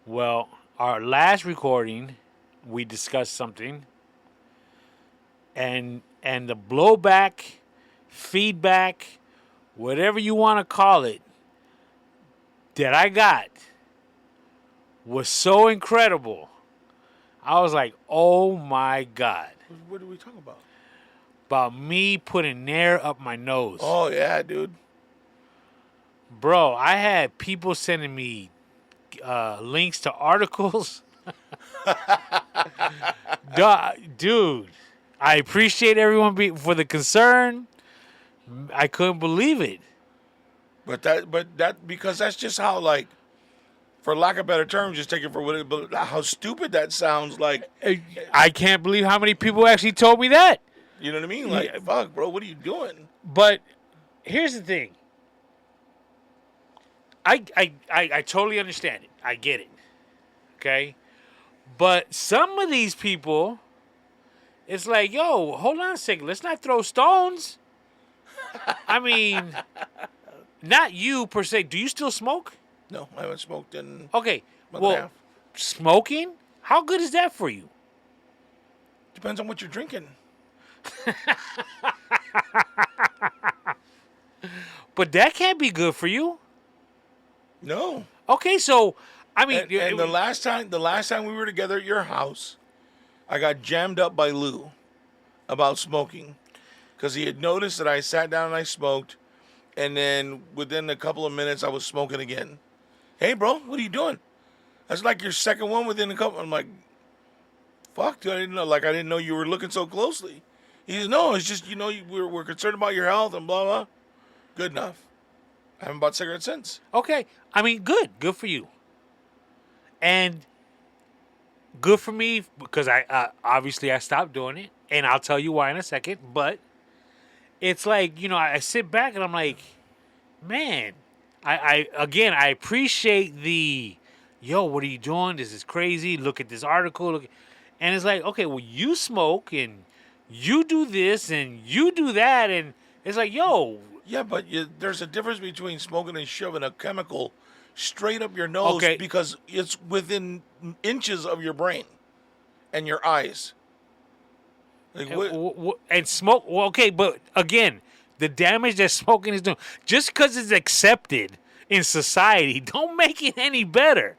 Well, our last recording, we discussed something, and the blowback, feedback, whatever you want to call it, that I got was so incredible. I was like, oh my God. What are we talking about? About me putting NAIR up my nose. Oh, yeah, dude. Bro, I had people sending me links to articles. Dude, I appreciate everyone for the concern. I couldn't believe it. But that because that's just how, like, for lack of better terms, just take it for what it, but how stupid that sounds. Like, I can't believe how many people actually told me that. You know what I mean? Like, yeah. Fuck, bro, what are you doing? But here's the thing. I totally understand it. I get it. Okay? But some of these people, it's like, yo, hold on a second. Let's not throw stones. I mean, not you per se. Do you still smoke? No, I haven't smoked in okay. a month and a half. Smoking? How good is that for you? Depends on what you're drinking. But that can't be good for you. No. Okay, so I mean, and the last time we were together at your house, I got jammed up by Lou about smoking because he had noticed that I sat down and I smoked, and then within a couple of minutes I was smoking again. Hey, bro, what are you doing? That's like your second one within a couple. I'm like, fuck, dude, I didn't know. Like, I didn't know you were looking so closely. He says, no, it's just, you know, we're concerned about your health and blah, blah. Good enough. I haven't bought cigarettes since. Okay. I mean, good. Good for you. And good for me because I obviously I stopped doing it. And I'll tell you why in a second. But it's like, you know, I sit back and I'm like, man, I appreciate the, yo, what are you doing? This is crazy. Look at this article. And it's like, okay, well, you smoke and you do this and you do that. And it's like, yo. Yeah, but there's a difference between smoking and shoving a chemical straight up your nose because it's within inches of your brain and your eyes. Like, and smoke, well, okay, but again, the damage that smoking is doing, just because it's accepted, in society. Don't make it any better.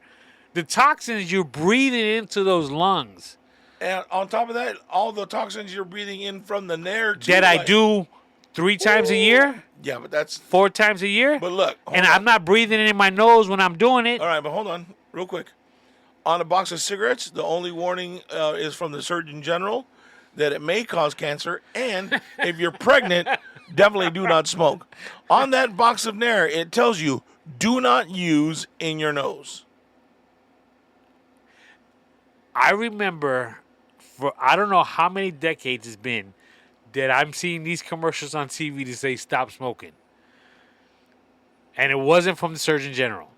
The toxins you're breathing into those lungs. And on top of that, all the toxins you're breathing in from the NAIR too. That I do 3 times a year, Yeah, but that's 4 times a year. But look, and I'm not breathing it in my nose when I'm doing it. All right, but hold on, real quick. On a box of cigarettes, the only warning is from the Surgeon General that it may cause cancer, and if you're pregnant, definitely do not smoke. On that box of NAIR, it tells you do not use in your nose. I remember for I don't know how many decades it's been that I'm seeing these commercials on TV to say stop smoking. And it wasn't from the Surgeon General.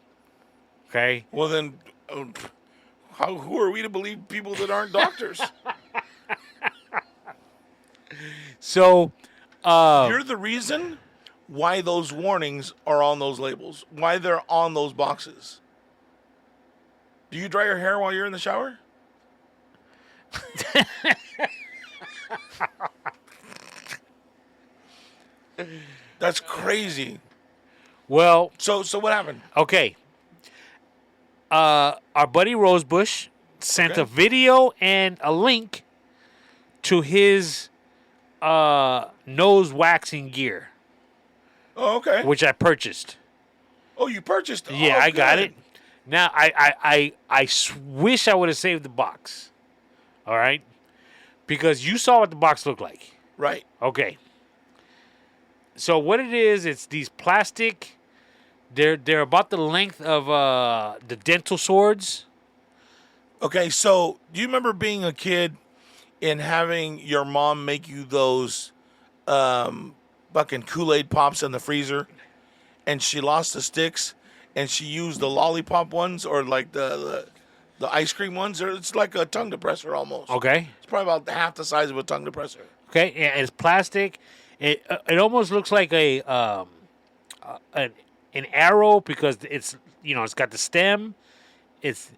Okay? Well, then, who are we to believe people that aren't doctors? So, You're the reason why those warnings are on those labels, why they're on those boxes. Do you dry your hair while you're in the shower? That's crazy. well, So what happened? okay. Our buddy Rosebush sent Okay. a video and a link to his nose waxing gear, Oh, okay. which I purchased. Oh, you purchased it. Yeah, Oh, I got good. it. Now, I wish I would have saved the box. All right? Because you saw what the box looked like. Right. Okay. So what it is, it's these plastic. They're about the length of the dental swords. Okay, so do you remember being a kid and having your mom make you those fucking Kool-Aid pops in the freezer, and she lost the sticks, and she used the lollipop ones or like the ice cream ones? Or it's like a tongue depressor almost. Okay. It's probably about half the size of a tongue depressor. Okay. Yeah, it's plastic. It almost looks like an arrow because it's it's got the stem. It's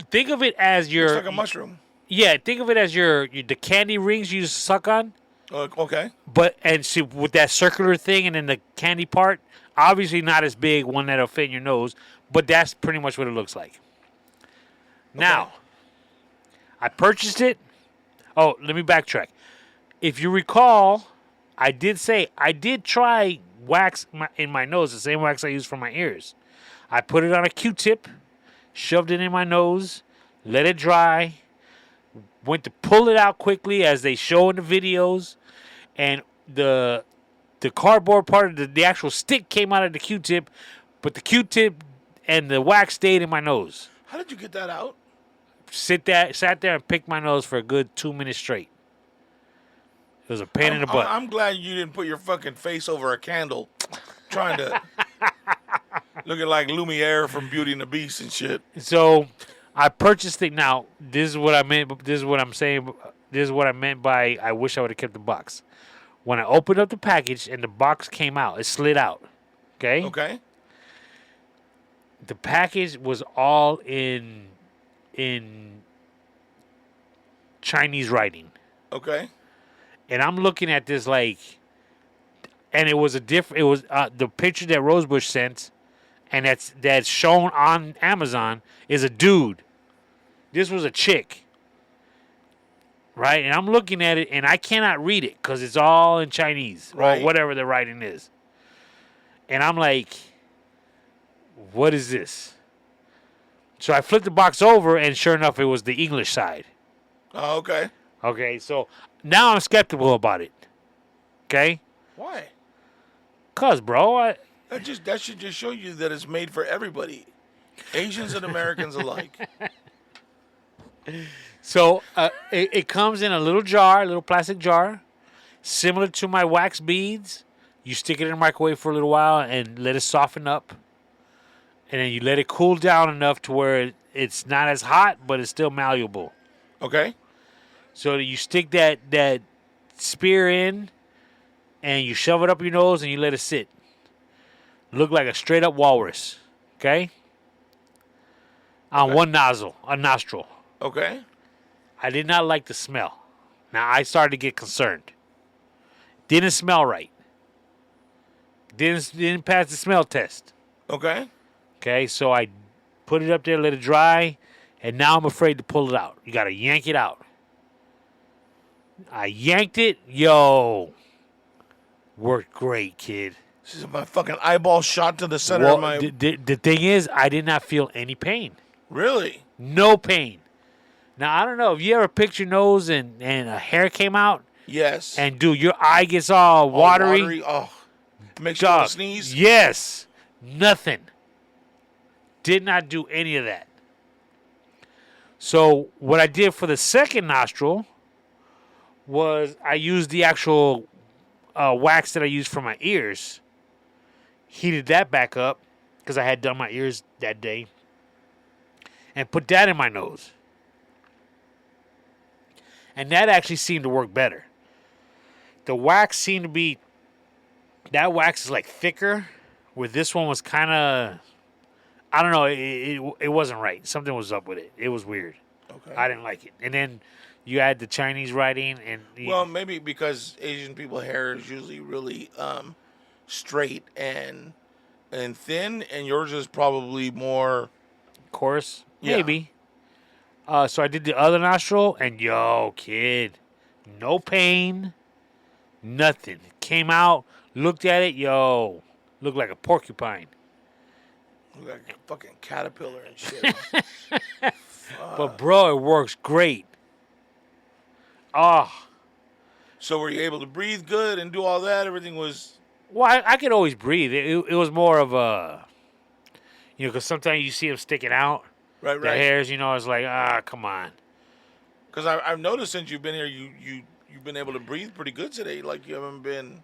think of it as your It's like a mushroom. yeah. Think of it as the candy rings you suck on. Okay. But and see with that circular thing and then the candy part, obviously not as big, one that'll fit in your nose, but that's pretty much what it looks like. Now, I purchased it. Oh, let me backtrack. If you recall, I did try wax in my nose, the same wax I use for my ears. I put it on a Q-tip, shoved it in my nose, let it dry, went to pull it out quickly as they show in the videos, and the cardboard part of the actual stick came out of the Q-tip, but the Q-tip and the wax stayed in my nose. How did you get that out? Sat there and picked my nose for a good 2 minutes straight. It was a pain in the butt. I'm glad you didn't put your fucking face over a candle trying to looking like Lumiere from Beauty and the Beast and shit. So I purchased it. Now, this is what I meant. This is what I'm saying. This is what I meant by I wish I would have kept the box. When I opened up the package and the box came out, it slid out. Okay? Okay. The package was all in Chinese writing. Okay. And I'm looking at this like, and it was the picture that Rosebush sent, and that's shown on Amazon is a dude. This was a chick, right? And I'm looking at it, and I cannot read it because it's all in Chinese Right. or whatever the writing is. And I'm like, what is this? So I flipped the box over, and sure enough, it was the English side. Oh, okay. Okay, so now I'm skeptical about it. Okay? Why? Cause, bro, That should just show you that it's made for everybody, Asians and Americans alike. so it comes in a little jar, a little plastic jar, similar to my wax beads. You stick it in the microwave for a little while and let it soften up, and then you let it cool down enough to where it's not as hot, but it's still malleable. Okay. So you stick that spear in, and you shove it up your nose, and you let it sit. Look like a straight up walrus. Okay? On one nostril. Okay. I did not like the smell. Now I started to get concerned. Didn't smell right. Didn't pass the smell test. Okay. Okay, so I put it up there, let it dry, and now I'm afraid to pull it out. You got to yank it out. I yanked it. Yo. Worked great, kid. This is my fucking eyeball shot to the center Well, of my. the thing is, I did not feel any pain. Really? No pain. Now, I don't know. If you ever picked your nose and a hair came out, Yes. and, dude, your eye gets all watery. Oh. Makes you want to sneeze? Yes. Nothing. Did not do any of that. So what I did for the second nostril was I used the actual wax that I used for my ears. Heated that back up because I had done my ears that day. And put that in my nose. And that actually seemed to work better. The wax seemed to be... That wax is like thicker. Where this one was kind of... I don't know. It wasn't right. Something was up with it. It was weird. Okay. I didn't like it. And then you add the Chinese writing and... Well, maybe because Asian people hair is usually really straight and thin, and yours is probably more... Coarse? Yeah. Maybe. So I did the other nostril, and yo, kid, no pain, nothing. Came out, looked at it, yo, looked like a porcupine. Look like a fucking caterpillar and shit. But bro, it works great. Oh. So were you able to breathe good and do all that? Everything was... Well, I could always breathe. It was more of a, because sometimes you see them sticking out. Right. The hairs, it's like, come on. Because I've noticed since you've been here, you've been able to breathe pretty good today. Like you haven't been...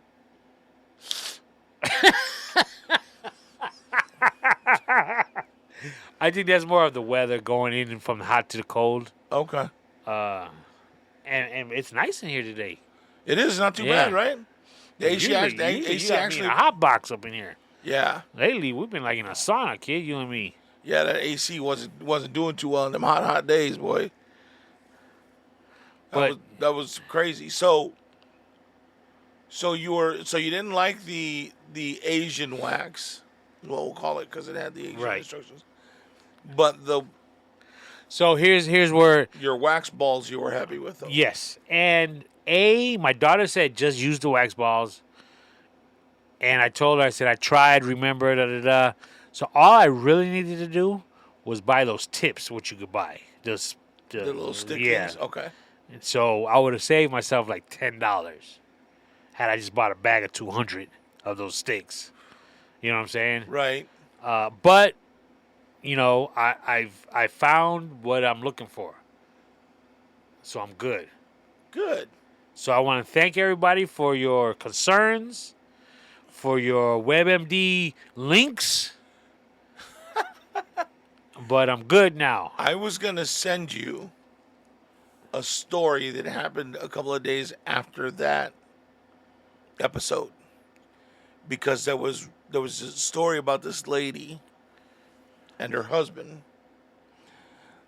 I think that's more of the weather going in from the hot to the cold. Okay. And it's nice in here today. It is not too bad, right? The AC actually a hot box up in here. Yeah. Lately, we've been like in a sauna, kid, you and me. Yeah, that AC wasn't doing too well in them hot days, boy. That was crazy. So you didn't like the Asian wax, what we'll call it, because it had the Asian instructions. But so here's where your wax balls you were happy with them. Yes, and my daughter said just use the wax balls, and I told her, I said I tried, remember, da da da. So all I really needed to do was buy those tips, which you could buy. The little stick things? Okay. And so I would have saved myself like $10 had I just bought a bag of 200 of those sticks. You know what I'm saying? Right. But, I found what I'm looking for. So I'm good. Good. So I want to thank everybody for your concerns, for your WebMD links. But I'm good now. I was going to send you a story that happened a couple of days after that episode. Because there was a story about this lady and her husband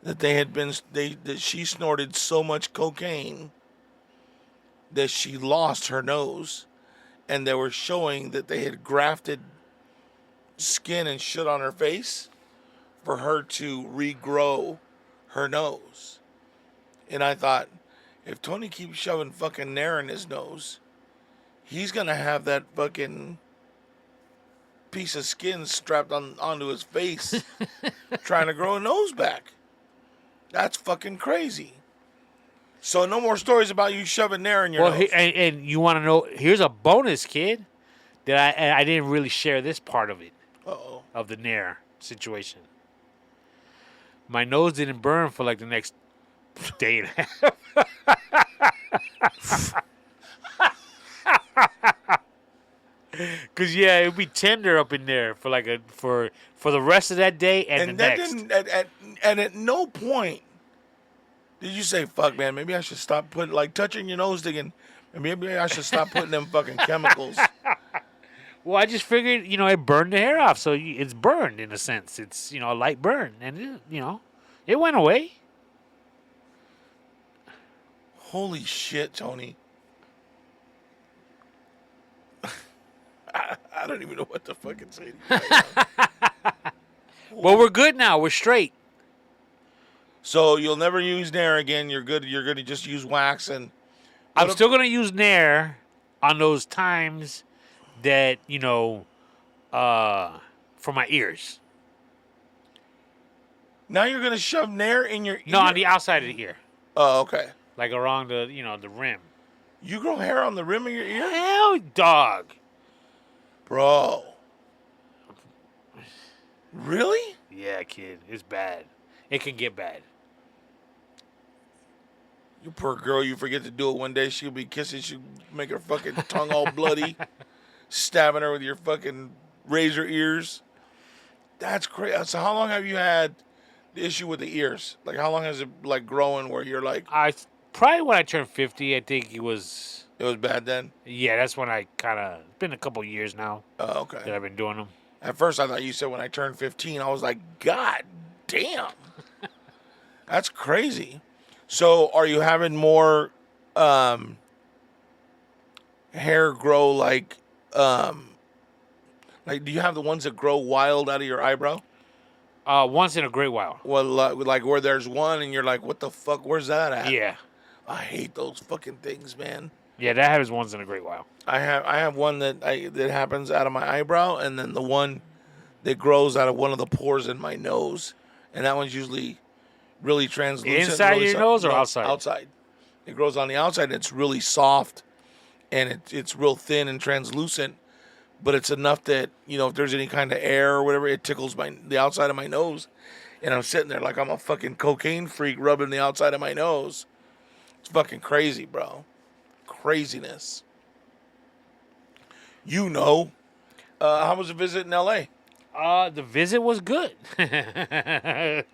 that that she snorted so much cocaine that she lost her nose, and they were showing that they had grafted skin and shit on her face for her to regrow her nose. And I thought, if Tony keeps shoving fucking NAIR in his nose, he's gonna have that fucking piece of skin strapped onto his face trying to grow a nose back. That's fucking crazy. So no more stories about you shoving NAIR in your nose. And you want to know, here's a bonus, kid, that I didn't really share this part of it. Uh-oh. Of the NAIR situation. My nose didn't burn for like the next day and a half. Cause it would be tender up in there for like for the rest of that day and the next. And at no point did you say, "Fuck, man, maybe I should stop touching your nose, thinking maybe I should stop putting them fucking chemicals." Well, I just figured, it burned the hair off, so it's burned in a sense. It's a light burn, and it went away. Holy shit, Tony. I don't even know what to fucking say to you right now. Well, we're good now. We're straight. So you'll never use Nair again. You're good. You're going to just use wax and. I'm still going to use Nair on those times that, for my ears. Now you're going to shove Nair in your ear? No, on the outside of the ear. Oh, okay. Like around the, the rim. You grow hair on the rim of your ear? Hell, dog. Bro. Really? Yeah, kid. It's bad. It can get bad. You poor girl, you forget to do it one day, she'll be kissing, she'll make her fucking tongue all bloody, stabbing her with your fucking razor ears. That's crazy. So how long have you had the issue with the ears? Like, how long has it, like, growing where you're like... Probably when I turned 50, I think it was... It was bad then? Yeah, that's when I kind of... It's been a couple years now. Oh, okay. That I've been doing them. At first, I thought you said when I turned 15. I was like, God damn. That's crazy. So, are you having more hair grow like do you have the ones that grow wild out of your eyebrow? Once in a great while. Well, like where there's one and you're like, what the fuck? Where's that at? Yeah. I hate those fucking things, man. Yeah, that happens once in a great while. I have one that happens out of my eyebrow, and then the one that grows out of one of the pores in my nose, and that one's usually really translucent. Inside really your nose or outside? Outside. It grows on the outside, and it's really soft, and it's real thin and translucent, but it's enough that, if there's any kind of air or whatever, it tickles the outside of my nose, and I'm sitting there like I'm a fucking cocaine freak rubbing the outside of my nose. It's fucking crazy, bro. Craziness. How was the visit in L.A.? The visit was good. I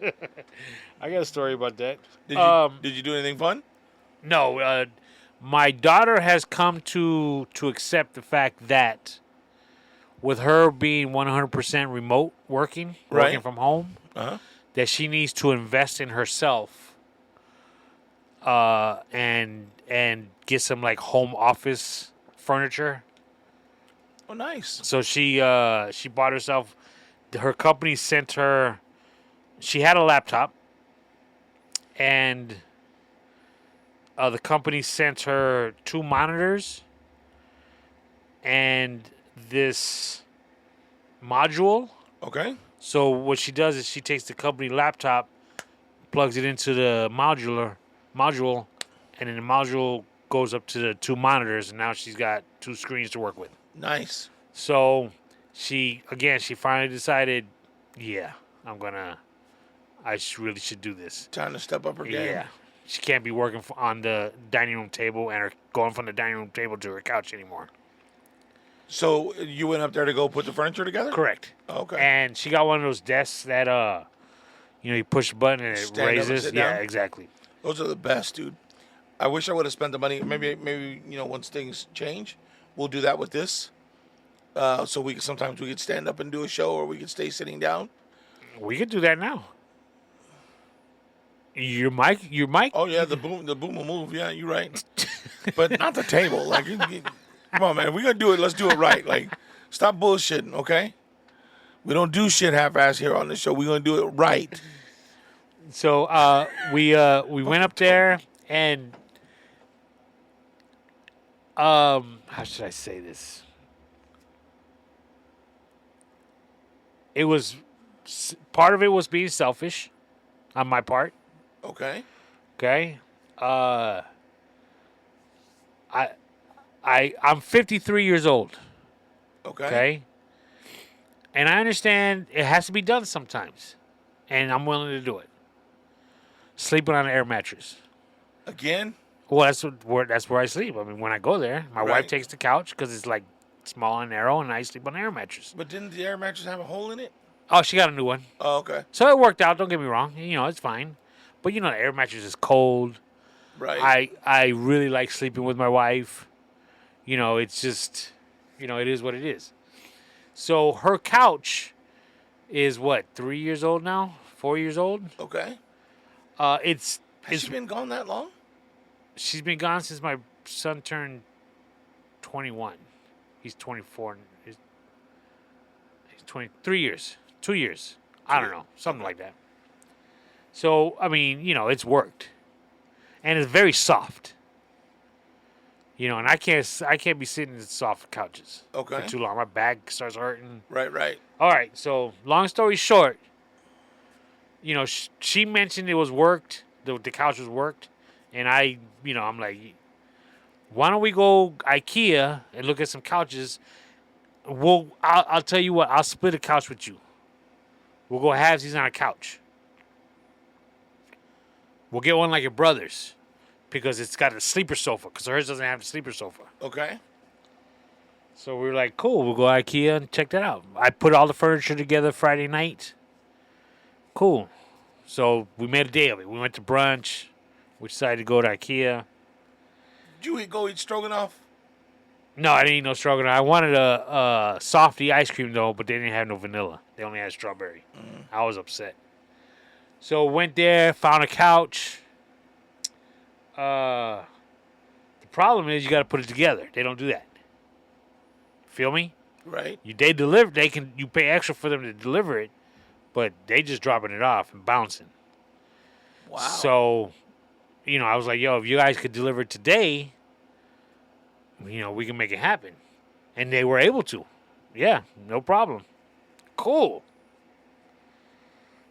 got a story about that. Did you do anything fun? No. My daughter has come to accept the fact that with her being 100% remote working from home, that she needs to invest in herself and get some like home office furniture. Oh, nice. So she bought herself. Her company sent her. She had a laptop, and the company sent her 2 monitors and this module. Okay. So what she does is she takes the company laptop, plugs it into the module, and then the module goes up to the 2 monitors, and now she's got 2 screens to work with. Nice. So she finally decided, I really should do this. Time to step up her game. Yeah. She can't be working on the dining room table and going from the dining room table to her couch anymore. So you went up there to go put the furniture together? Correct. Okay. And she got one of those desks that, you push a button and it Stand up and raises. sit Yeah, down? exactly. Those are the best, dude. I wish I would have spent the money. Maybe once things change, we'll do that with this. So sometimes we could stand up and do a show, or we could stay sitting down. We could do that now. Your mic. Oh yeah, the boom will move. Yeah, you're right. But not the table. Like, come on, man. If we're gonna do it, let's do it right. Like, stop bullshitting, okay? We don't do shit half-ass here on the show. We're gonna do it right. So we went up there and how should I say this? It was part of it was being selfish on my part. Okay. Okay. I'm 53 years old. Okay. Okay. And I understand it has to be done sometimes, and I'm willing to do it. Sleeping on an air mattress. Again? Well, that's where I sleep. I mean, when I go there, my wife Right. takes the couch because it's like small and narrow, and I sleep on an air mattress. But didn't the air mattress have a hole in it? Oh, she got a new one. Oh, okay. So it worked out. Don't get me wrong. It's fine. But the air mattress is cold. Right. I really like sleeping with my wife. It's just, it is what it is. So her couch is what, 3 years old now? 4 years old? Okay. Has Has she been gone that long? She's been gone since my son turned 21. He's 24. He's 23 years. 2 years. I don't know, something like that. So I mean, it's worked, and it's very soft. And I can't be sitting in soft couches for too long. My back starts hurting. Right. All right. So long story short, she mentioned it was worked. The couch was worked, and I'm like, why don't we go IKEA and look at some couches? I'll tell you what. I'll split a couch with you. We'll go halvesies on a couch. We'll get one like your brother's because it's got a sleeper sofa because hers doesn't have a sleeper sofa. Okay. So we were like, cool, we'll go IKEA and check that out. I put all the furniture together Friday night. Cool. So we made a day of it. We went to brunch. We decided to go to IKEA. Did you go eat stroganoff? No, I didn't eat no stroganoff. I wanted a softy ice cream, though, but they didn't have no vanilla. They only had strawberry. I was upset. So went there, found a couch. The problem is you got to put it together. They don't do that. Feel me? Right. You pay extra for them to deliver it, but they just dropping it off and bouncing. Wow. So, I was like, yo, if you guys could deliver it today, we can make it happen. And they were able to. Yeah, no problem. Cool.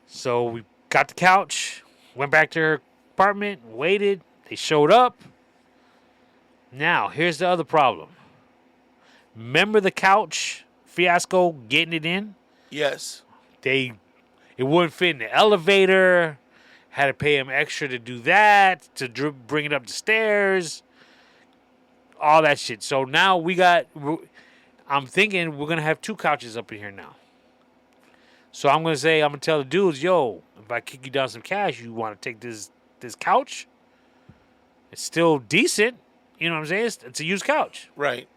So we got the couch, went back to her apartment, waited. They showed up. Now, here's the other problem. Remember the couch fiasco getting it in? Yes. It wouldn't fit in the elevator. Had to pay him extra to do that, to bring it up the stairs. All that shit. So now I'm thinking we're going to have 2 couches up in here now. So I'm going to tell the dudes, yo, if I kick you down some cash, you want to take this couch? It's still decent. You know what I'm saying? It's a used couch. Right.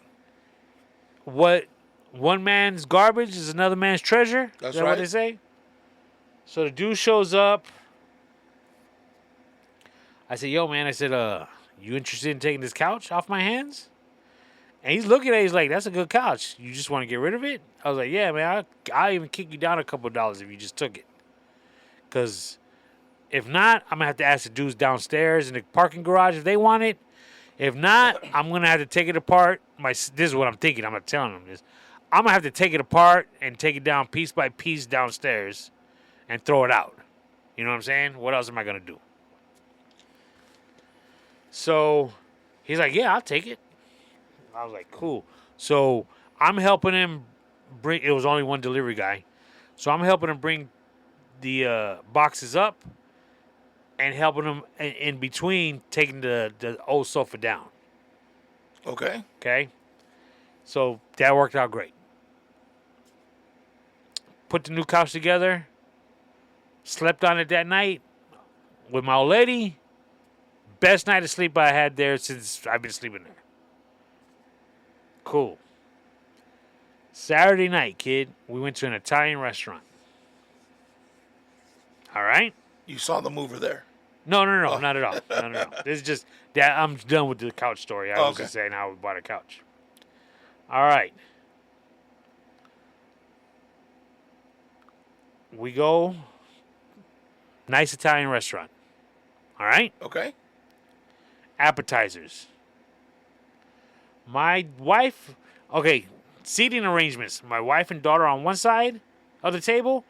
What one man's garbage is another man's treasure? That's is that right. what they say? So the dude shows up. I said, yo, man, you interested in taking this couch off my hands? And he's looking at it, he's like, that's a good couch. You just want to get rid of it? I was like, yeah, man, I'll even kick you down a couple of dollars if you just took it. Because if not, I'm going to have to ask the dudes downstairs in the parking garage if they want it. If not, I'm going to have to take it apart. This is what I'm thinking. I'm not telling them this. I'm going to have to take it apart and take it down piece by piece downstairs and throw it out. You know what I'm saying? What else am I going to do? So he's like, yeah, I'll take it. I was like, cool. So I'm helping him bring, it was only one delivery guy. So I'm helping him bring the boxes up and helping him in between taking the old sofa down. Okay. Okay. So that worked out great. Put the new couch together. Slept on it that night with my old lady. Best night of sleep I had there since I've been sleeping there. Cool. Saturday night, kid, we went to an Italian restaurant. All right? You saw the mover there. No, not at all. No. This is just that I'm done with the couch story. I was just saying how we bought a couch. All right. We go. Nice Italian restaurant. All right? Okay. Appetizers. My wife, seating arrangements. My wife and daughter on one side of the table.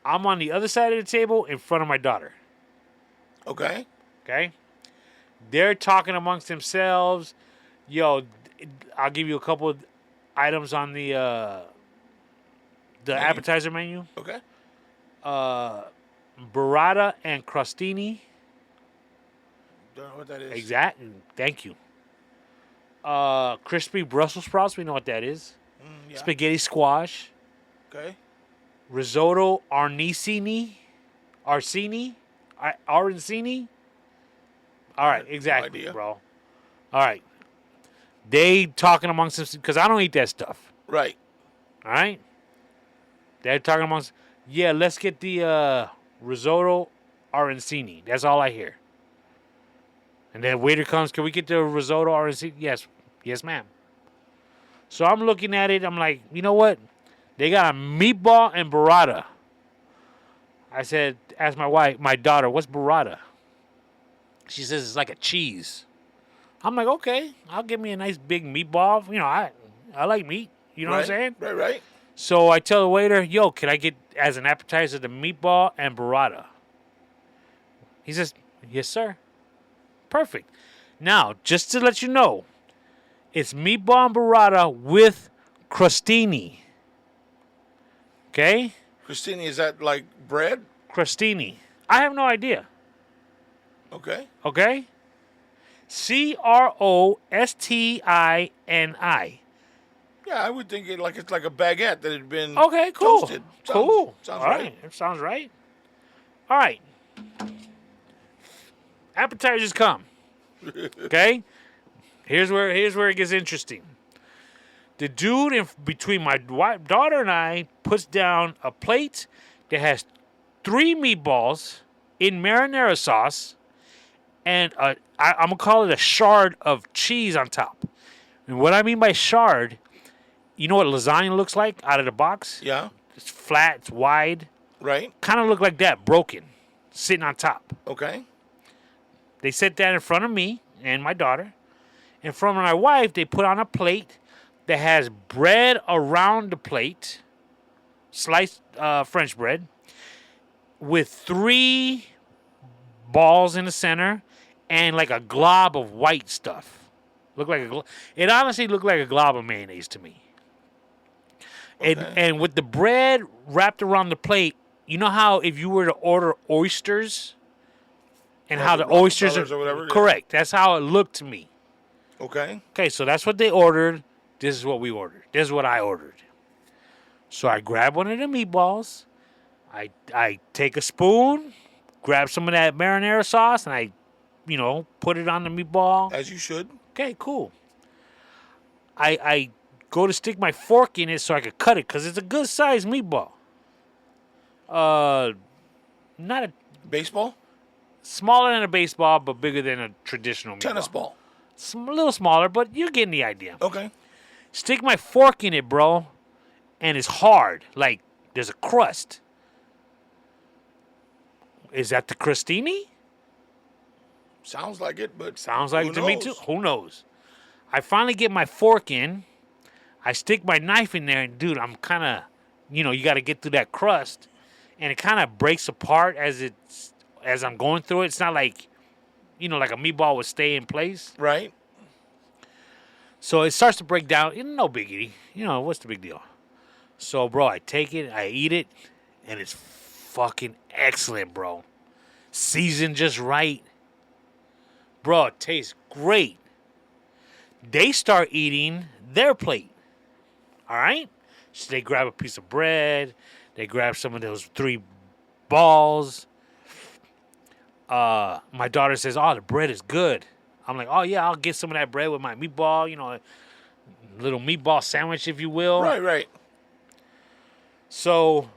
I'm on the other side of the table in front of my daughter. Okay. Okay? They're talking amongst themselves. Yo, I'll give you a couple of items on the appetizer menu. Okay. Burrata and crostini. Don't know what that is. Exactly. Thank you. Crispy Brussels sprouts. We know what that is. Yeah. Spaghetti squash. Okay. Risotto Arancini. All right, exactly, idea. bro. All right. They talking amongst themselves because I don't eat that stuff. Right. All right. They're talking amongst. Yeah, let's get the risotto arancini. That's all I hear. And then waiter comes. Can we get the risotto arancini? Yes, ma'am. So I'm looking at it. I'm like, you know what? They got a meatball and burrata. I said, ask my daughter, what's burrata? She says it's like a cheese. I'm like, okay, I'll give me a nice big meatball. You know, I like meat. You know what I'm saying? Right. So I tell the waiter, yo, can I get as an appetizer the meatball and burrata? He says, yes, sir. Perfect. Now, just to let you know, it's meatball and burrata with crostini. Okay? Christine, is that like bread? Crostini. I have no idea. Okay. Okay? Crostini. Yeah, I would think it's like a baguette that had been Okay, cool. toasted. Cool. Sounds All right. It sounds right. All right. Appetizers come. Okay? Here's where it gets interesting. The dude between my daughter and I puts down a plate that has 3 meatballs in marinara sauce and I'm going to call it a shard of cheese on top. And what I mean by shard, you know what lasagna looks like out of the box? Yeah. It's flat, it's wide. Right. Kind of look like that, broken, sitting on top. Okay. They set that in front of me and my daughter. In front of my wife, they put on a plate that has bread around the plate, sliced French bread, with 3 balls in the center and like a glob of white stuff. It honestly looked like a glob of mayonnaise to me. Okay. And with the bread wrapped around the plate, you know how if you were to order oysters and how the oysters are or whatever, yeah. correct. That's how it looked to me. Okay. Okay, so that's what they ordered. This is what we ordered. This is what I ordered. So I grab one of the meatballs. I take a spoon, grab some of that marinara sauce, and I, put it on the meatball. As you should. Okay, cool. I go to stick my fork in it so I could cut it because it's a good sized meatball. Not a Baseball? smaller than a baseball, but bigger than a traditional meatball. Tennis ball. It's a little smaller, but you're getting the idea. Okay. Stick my fork in it, bro, and it's hard. Like there's a crust. Is that the crostini? Sounds like it, but Sounds like who it to me knows? too. Who knows? I finally get my fork in. I stick my knife in there, and dude, I'm kind of, you got to get through that crust, and it kind of breaks apart as I'm going through it. It's not like, like a meatball would stay in place. Right. So it starts to break down. No biggie. What's the big deal? So, bro, I take it, I eat it, and it's fucking excellent, bro. Seasoned just right. Bro, it tastes great. They start eating their plate. All right? So they grab a piece of bread. They grab some of those 3 balls. My daughter says, oh, the bread is good. I'm like, oh, yeah, I'll get some of that bread with my meatball, a little meatball sandwich, if you will. Right. So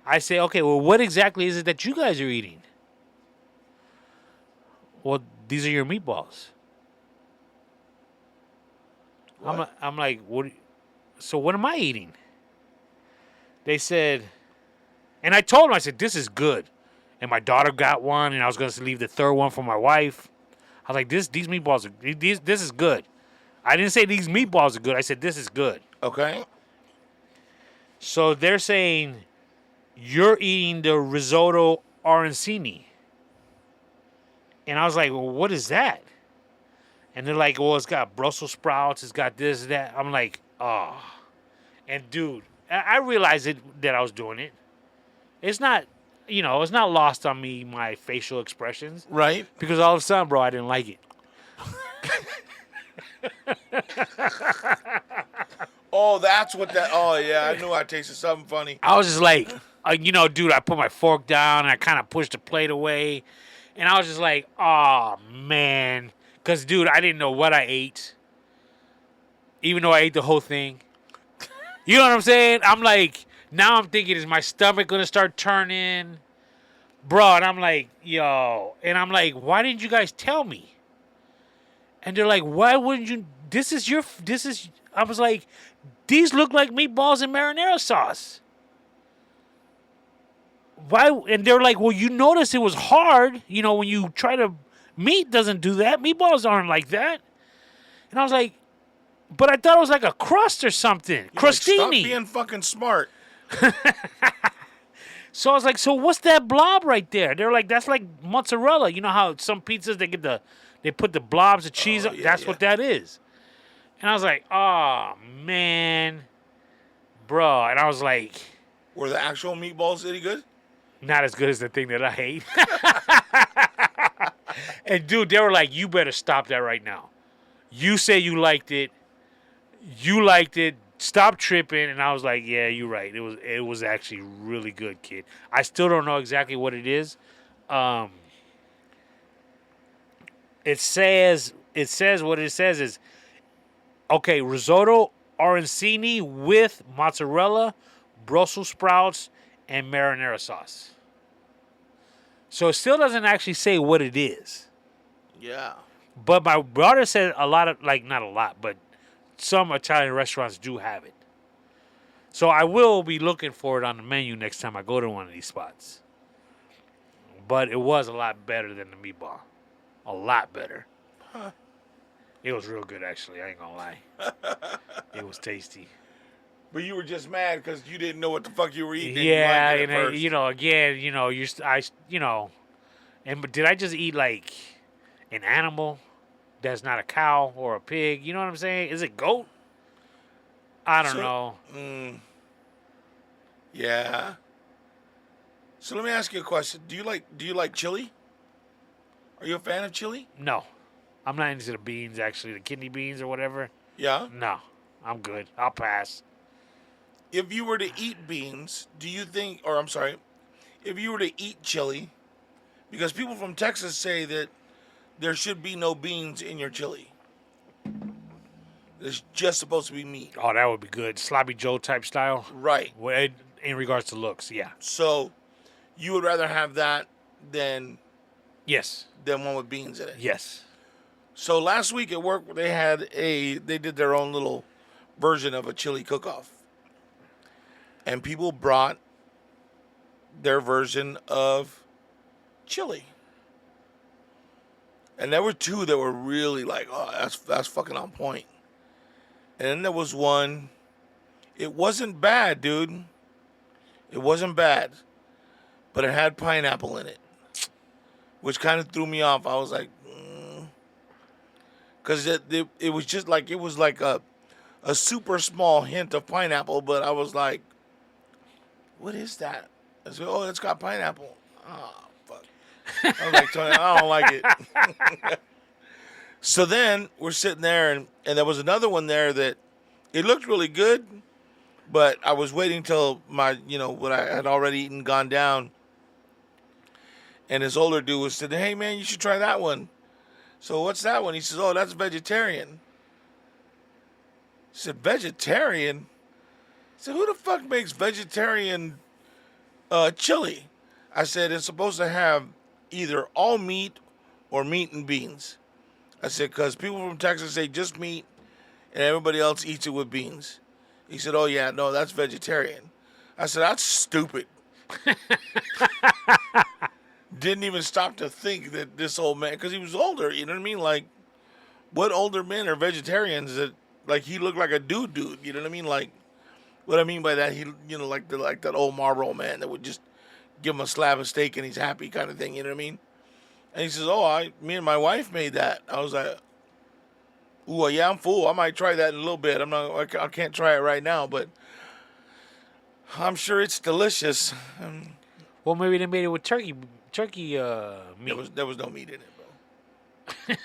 I say, okay, well, what exactly is it that you guys are eating? Well, these are your meatballs. What? I'm like, what? So what am I eating? They said, and I told them, I said, this is good. And my daughter got one, and I was going to leave the third one for my wife. I was like, these meatballs are, this is good. I didn't say these meatballs are good. I said, this is good. Okay. So they're saying, you're eating the risotto arancini. And I was like, well, what is that? And they're like, well, it's got Brussels sprouts. It's got this, that. I'm like, oh. And, dude, I realized that I was doing it. It's not, it's not lost on me, my facial expressions. Right. Because all of a sudden, bro, I didn't like it. Oh, that's what that. Oh, yeah. I knew I tasted something funny. I was just like, dude, I put my fork down and I kind of pushed the plate away. And I was just like, oh, man. Because, dude, I didn't know what I ate. Even though I ate the whole thing. You know what I'm saying? I'm like, now I'm thinking, is my stomach going to start turning? Bro, and I'm like, yo. And I'm like, why didn't you guys tell me? And they're like, why wouldn't you? I was like, these look like meatballs and marinara sauce. why? And they're like, well, you notice it was hard. You know, when you try to, meat doesn't do that. Meatballs aren't like that. And I was like, but I thought it was like a crust or something. You're like, stop Crostini. being fucking smart. So I was like, so what's that blob right there? They're like, that's like mozzarella. You know how some pizzas they put the blobs of cheese on? Yeah, That's yeah. what that is. And I was like, oh man, bro. And I was like, Were the actual meatballs any good? not as good as the thing that I hate. And dude, they were like, you better stop that right now. You say you liked it. You liked it. Stop tripping. And I was like, yeah, you're right. It was actually really good, kid. I still don't know exactly what it is. It says what it says is, okay, risotto arancini with mozzarella, Brussels sprouts, and marinara sauce. So it still doesn't actually say what it is. Yeah. But my brother said a lot of, like, not a lot, but some Italian restaurants do have it. So I will be looking for it on the menu next time I go to one of these spots. But it was a lot better than the meatball. A lot better. Huh. It was real good, actually. I ain't gonna lie. It was tasty. But you were just mad because you didn't know what the fuck you were eating. Yeah, and and you know, again, you know, but did I just eat like an animal that's not a cow or a pig? You know what I'm saying? Is it goat? I don't know. Yeah. So let me ask you a question. Do you like chili? Are you a fan of chili? No, I'm not into the beans. Actually, the kidney beans or whatever. Yeah. No, I'm good. I'll pass. If you were to eat beans, do you think, or I'm sorry, if you were to eat chili, because people from Texas say that there should be no beans in your chili. It's just supposed to be meat. Oh, that would be good. Sloppy Joe type style. Right. In regards to looks, yeah. So you would rather have that than Yes. one with beans in it. Yes. So last week at work they did their own little version of a chili cook-off. And people brought their version of chili. And there were two that were really like, oh, that's fucking on point. And then there was one, it wasn't bad, dude. It wasn't bad. But it had pineapple in it. Which kind of threw me off. I was like, because it was just like, it was like a super small hint of pineapple, but I was like, what is that? I said, oh, it's got pineapple. Oh, fuck. I was like, Tony, I don't like it. So then we're sitting there, and there was another one there that it looked really good, but I was waiting till what I had already eaten gone down. And this older dude was said, hey, man, you should try that one. So what's that one? He says, oh, that's vegetarian. I said, vegetarian? I said, who the fuck makes vegetarian chili? I said, it's supposed to have either all meat or meat and beans. I said, because people from Texas say just meat and everybody else eats it with beans. He said, oh, yeah, no, that's vegetarian. I said, that's stupid. Didn't even stop to think that this old man, because he was older, you know what I mean? Like, what older men are vegetarians that, like, he looked like a dude, you know what I mean? Like, what I mean by that, he, like that old Marlboro man that would just give him a slab of steak and he's happy kind of thing, you know what I mean? And he says, oh, me and my wife made that. I was like, ooh, yeah, I'm full. I might try that in a little bit. I can't try it right now, but I'm sure it's delicious. Well, maybe they made it with turkey meat. There was no meat in it, bro.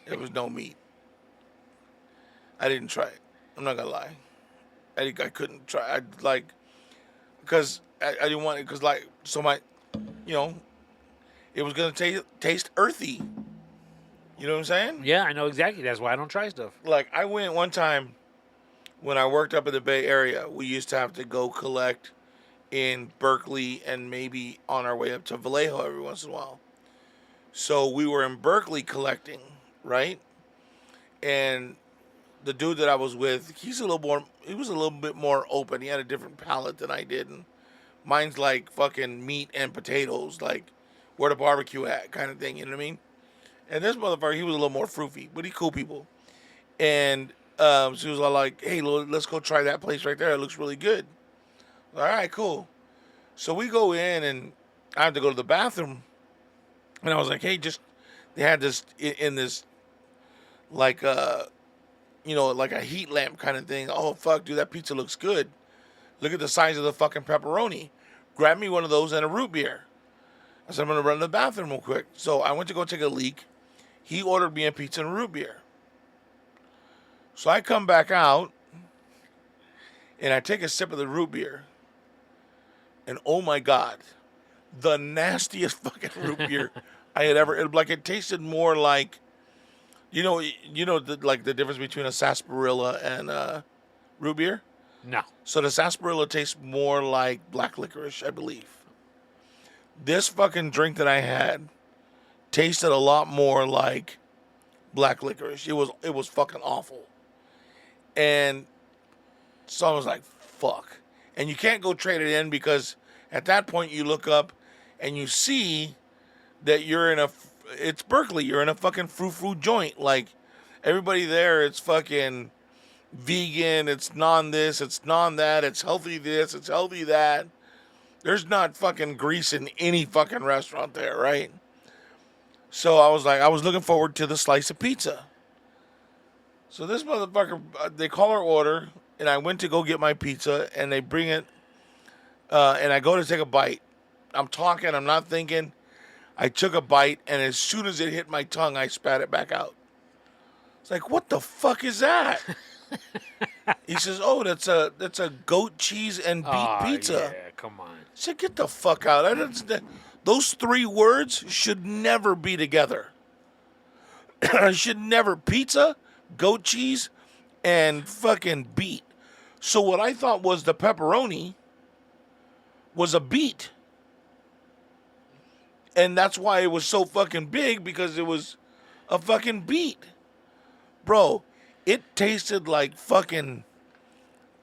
There was no meat. I didn't try it. I'm not gonna lie. I couldn't try. Because I didn't want it. Because it was gonna taste earthy. You know what I'm saying? Yeah, I know exactly. That's why I don't try stuff. Like, I went one time when I worked up in the Bay Area. We used to have to go collect in Berkeley and maybe on our way up to Vallejo every once in a while. So we were in Berkeley collecting, right? And the dude that I was with, he was a little bit more open. He had a different palate than I did. And Mine's like fucking meat and potatoes, like where the barbecue at kind of thing. You know what I mean? And this motherfucker, he was a little more froofy, but he cool people. And she was all like, "Hey, let's go try that place right there. It looks really good." All right, cool. So we go in, and I have to go to the bathroom. And I was like, "Hey, just," they had this in this like like a heat lamp kind of thing. Oh fuck, dude, that pizza looks good. Look at the size of the fucking pepperoni. Grab me one of those and a root beer. I said, I'm gonna run to the bathroom real quick. So I went to go take a leak. He ordered me a pizza and a root beer. So I come back out and I take a sip of the root beer. And oh my God, the nastiest fucking root beer I had ever. It tasted more like, like the difference between a sarsaparilla and root beer. No. So the sarsaparilla tastes more like black licorice, I believe. This fucking drink that I had tasted a lot more like black licorice. It was fucking awful. And so I was like, fuck. And you can't go trade it in because at that point you look up and you see that it's Berkeley. You're in a fucking frou-frou joint. Like, everybody there, it's fucking vegan, it's non-this, it's non-that, it's healthy this, it's healthy that. There's not fucking grease in any fucking restaurant there, right? So I was looking forward to the slice of pizza. So this motherfucker, they call our order, and I went to go get my pizza, and they bring it, and I go to take a bite. I'm talking, I'm not thinking. I took a bite, and as soon as it hit my tongue, I spat it back out. It's like, what the fuck is that? He says, oh, that's a goat cheese and beet pizza. Yeah, come on. I said, get the fuck out. Those three words should never be together. I should never. Pizza, goat cheese, and fucking beet. So what I thought was the pepperoni was a beet. And that's why it was so fucking big, because it was a fucking beet. Bro, it tasted like fucking,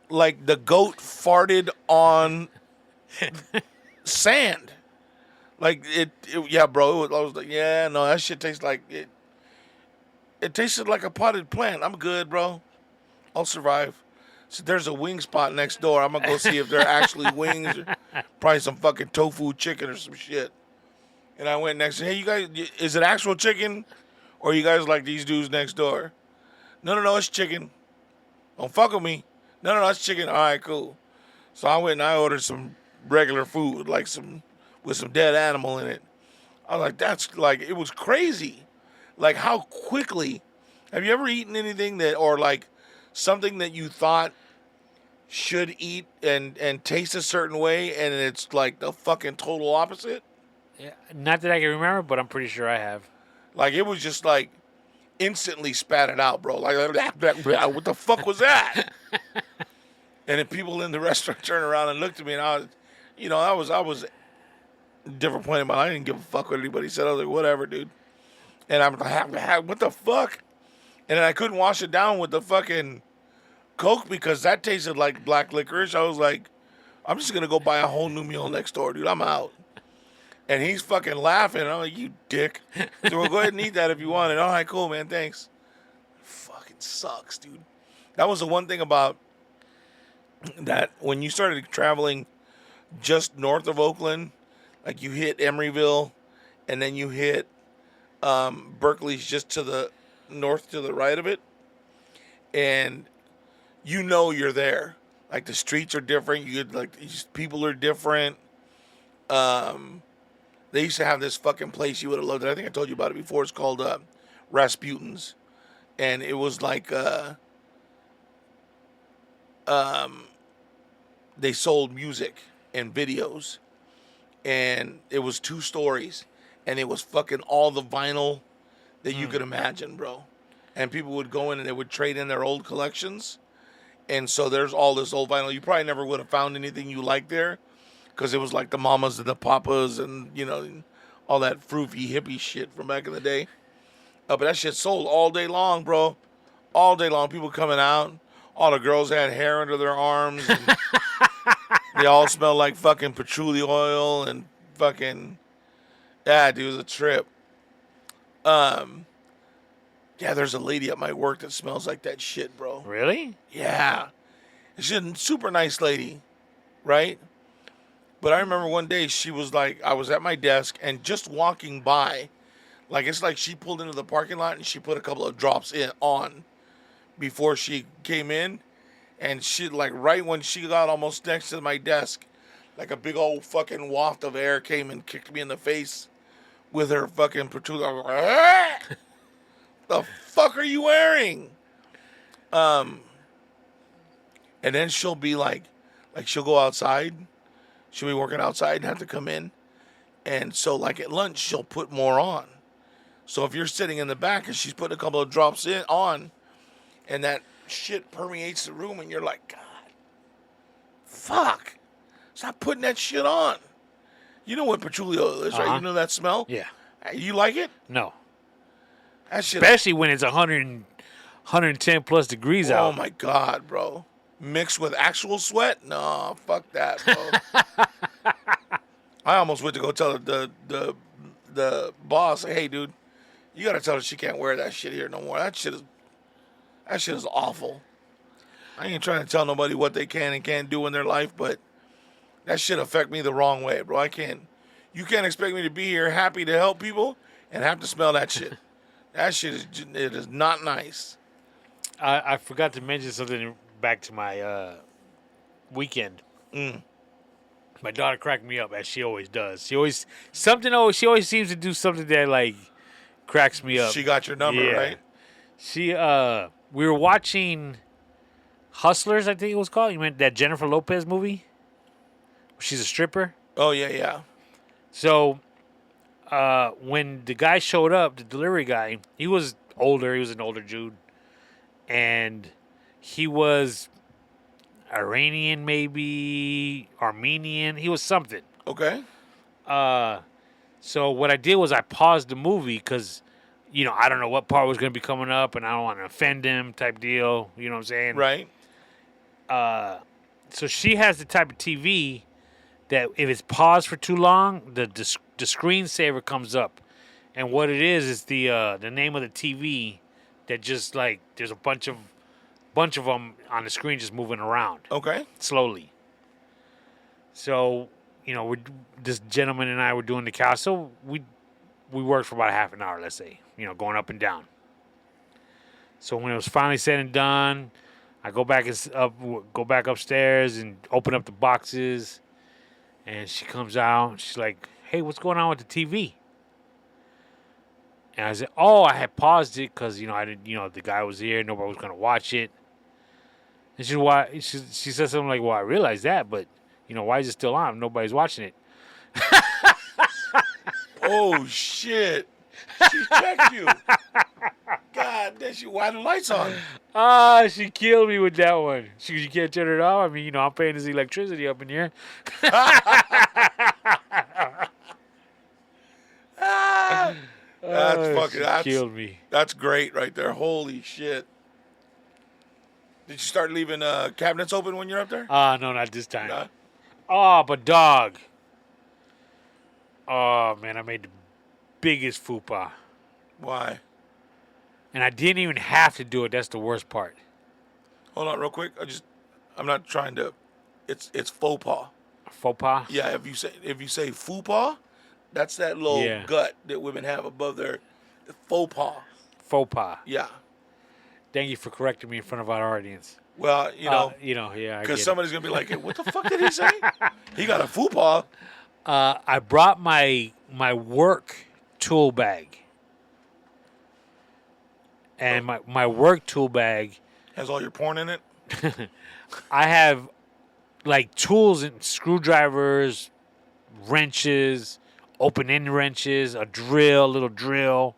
like the goat farted on sand. Like yeah, bro. I was like, yeah, no, that shit tastes like it. It tasted like a potted plant. I'm good, bro. I'll survive. So there's a wing spot next door. I'm gonna go see if they're actually wings, or probably some fucking tofu chicken or some shit. And I went next. Hey, you guys, is it actual chicken, or you guys like these dudes next door? No, it's chicken. Don't fuck with me. No, it's chicken. All right, cool. So I went and I ordered some regular food, like with some dead animal in it. I was like, that's like, it was crazy. Like how quickly. Have you ever eaten anything that, or like something that you thought should eat and taste a certain way, and it's like the fucking total opposite? Yeah, not that I can remember, but I'm pretty sure I have. Like, it was just like instantly spat it out, bro. Like, what the fuck was that? And then people in the restaurant turned around and looked at me, and I was, I was a different point in my life. I didn't give a fuck what anybody said. I was like, whatever, dude. And I'm like, what the fuck? And then I couldn't wash it down with the fucking Coke because that tasted like black licorice. I was like, I'm just going to go buy a whole new meal next door, dude. I'm out. And he's fucking laughing. I'm like, you dick. So we'll go ahead and eat that if you want it. All right, cool, man. Thanks. Fucking sucks, dude. That was the one thing about that when you started traveling just north of Oakland, like you hit Emeryville and then you hit Berkeley's just to the north to the right of it. And you know you're there. Like the streets are different. People are different. They used to have this fucking place, you would have loved it. I think I told you about it before. It's called Rasputin's. And it was like they sold music and videos. And it was 2 stories. And it was fucking all the vinyl that you could imagine, bro. And people would go in and they would trade in their old collections. And so there's all this old vinyl. You probably never would have found anything you liked there. Because it was like the mamas and the papas and, all that froofy hippie shit from back in the day. But that shit sold all day long, bro. All day long. People coming out. All the girls had hair under their arms. And They all smell like fucking patchouli oil and fucking. Yeah, dude, it was a trip. Um, yeah, there's a lady at my work that smells like that shit, bro. Really? Yeah, she's a super nice lady, right? But I remember one day she was like, I was at my desk and just walking by, like it's like she pulled into the parking lot and she put a couple of drops in on before she came in, and she like right when she got almost next to my desk, like a big old fucking waft of air came and kicked me in the face with her fucking patchouli. I was like, "Ah! The fuck are you wearing?" And then she'll be like she'll go outside. She'll be working outside and have to come in. And so, like at lunch, she'll put more on. So if you're sitting in the back and she's putting a couple of drops in on, and that shit permeates the room, and you're like, God, fuck, stop putting that shit on. You know what patchouli oil is, right? You know that smell? Yeah. You like it? No. That shit. Especially when it's 110 plus degrees out. Oh my God, bro. Mixed with actual sweat? No, fuck that, bro. I almost went to go tell the boss, hey, dude, you gotta tell her she can't wear that shit here no more. That shit is awful. I ain't trying to tell nobody what they can and can't do in their life, but that shit affect me the wrong way, bro. You can't expect me to be here happy to help people and have to smell that shit. That shit is not nice. I forgot to mention something back to my weekend. My daughter cracked me up as she always does. She always seems to do something that like cracks me up. She got your number, right? We were watching Hustlers, I think it was called. You meant that Jennifer Lopez movie? She's a stripper. Oh yeah. So when the guy showed up, the delivery guy, he was older. He was an older dude, and he was Iranian, maybe Armenian. He was something. Okay. So what I did was I paused the movie because, I don't know what part was going to be coming up, and I don't want to offend him type deal. You know what I'm saying? Right. So she has the type of TV that if it's paused for too long, the screensaver comes up, and what it is the name of the TV that just like there's a bunch of them on the screen just moving around. Okay. Slowly. So, this gentleman and I were doing the couch. So we worked for about a half an hour, let's say, going up and down. So when it was finally said and done, I go back upstairs and open up the boxes, and she comes out. And she's like, "Hey, what's going on with the TV?" And I said, "Oh, I had paused it because I didn't. The guy was here. Nobody was gonna watch it." And she said something like, "Well, I realized that, but why is it still on? Nobody's watching it." Oh shit! She checked you. God, why the lights on? She killed me with that one. You can't turn it off. I mean, I'm paying this electricity up in here. That's killed me. That's great right there. Holy shit! Did you start leaving cabinets open when you're up there? No, not this time. Nah. Oh, but dog. Oh man, I made the biggest fupa. Why? And I didn't even have to do it. That's the worst part. Hold on, real quick. I'm not trying to. It's faux pas. Faux pas. Yeah, if you say faux pas, that's that little gut that women have above their faux pas. Faux pas. Yeah. Thank you for correcting me in front of our audience. Well, yeah, because somebody's gonna be like, hey, "What the fuck did he say? He got a faux pas." I brought my work tool bag. And my work tool bag has all your porn in it. I have like tools and screwdrivers, wrenches, open-end wrenches, a little drill.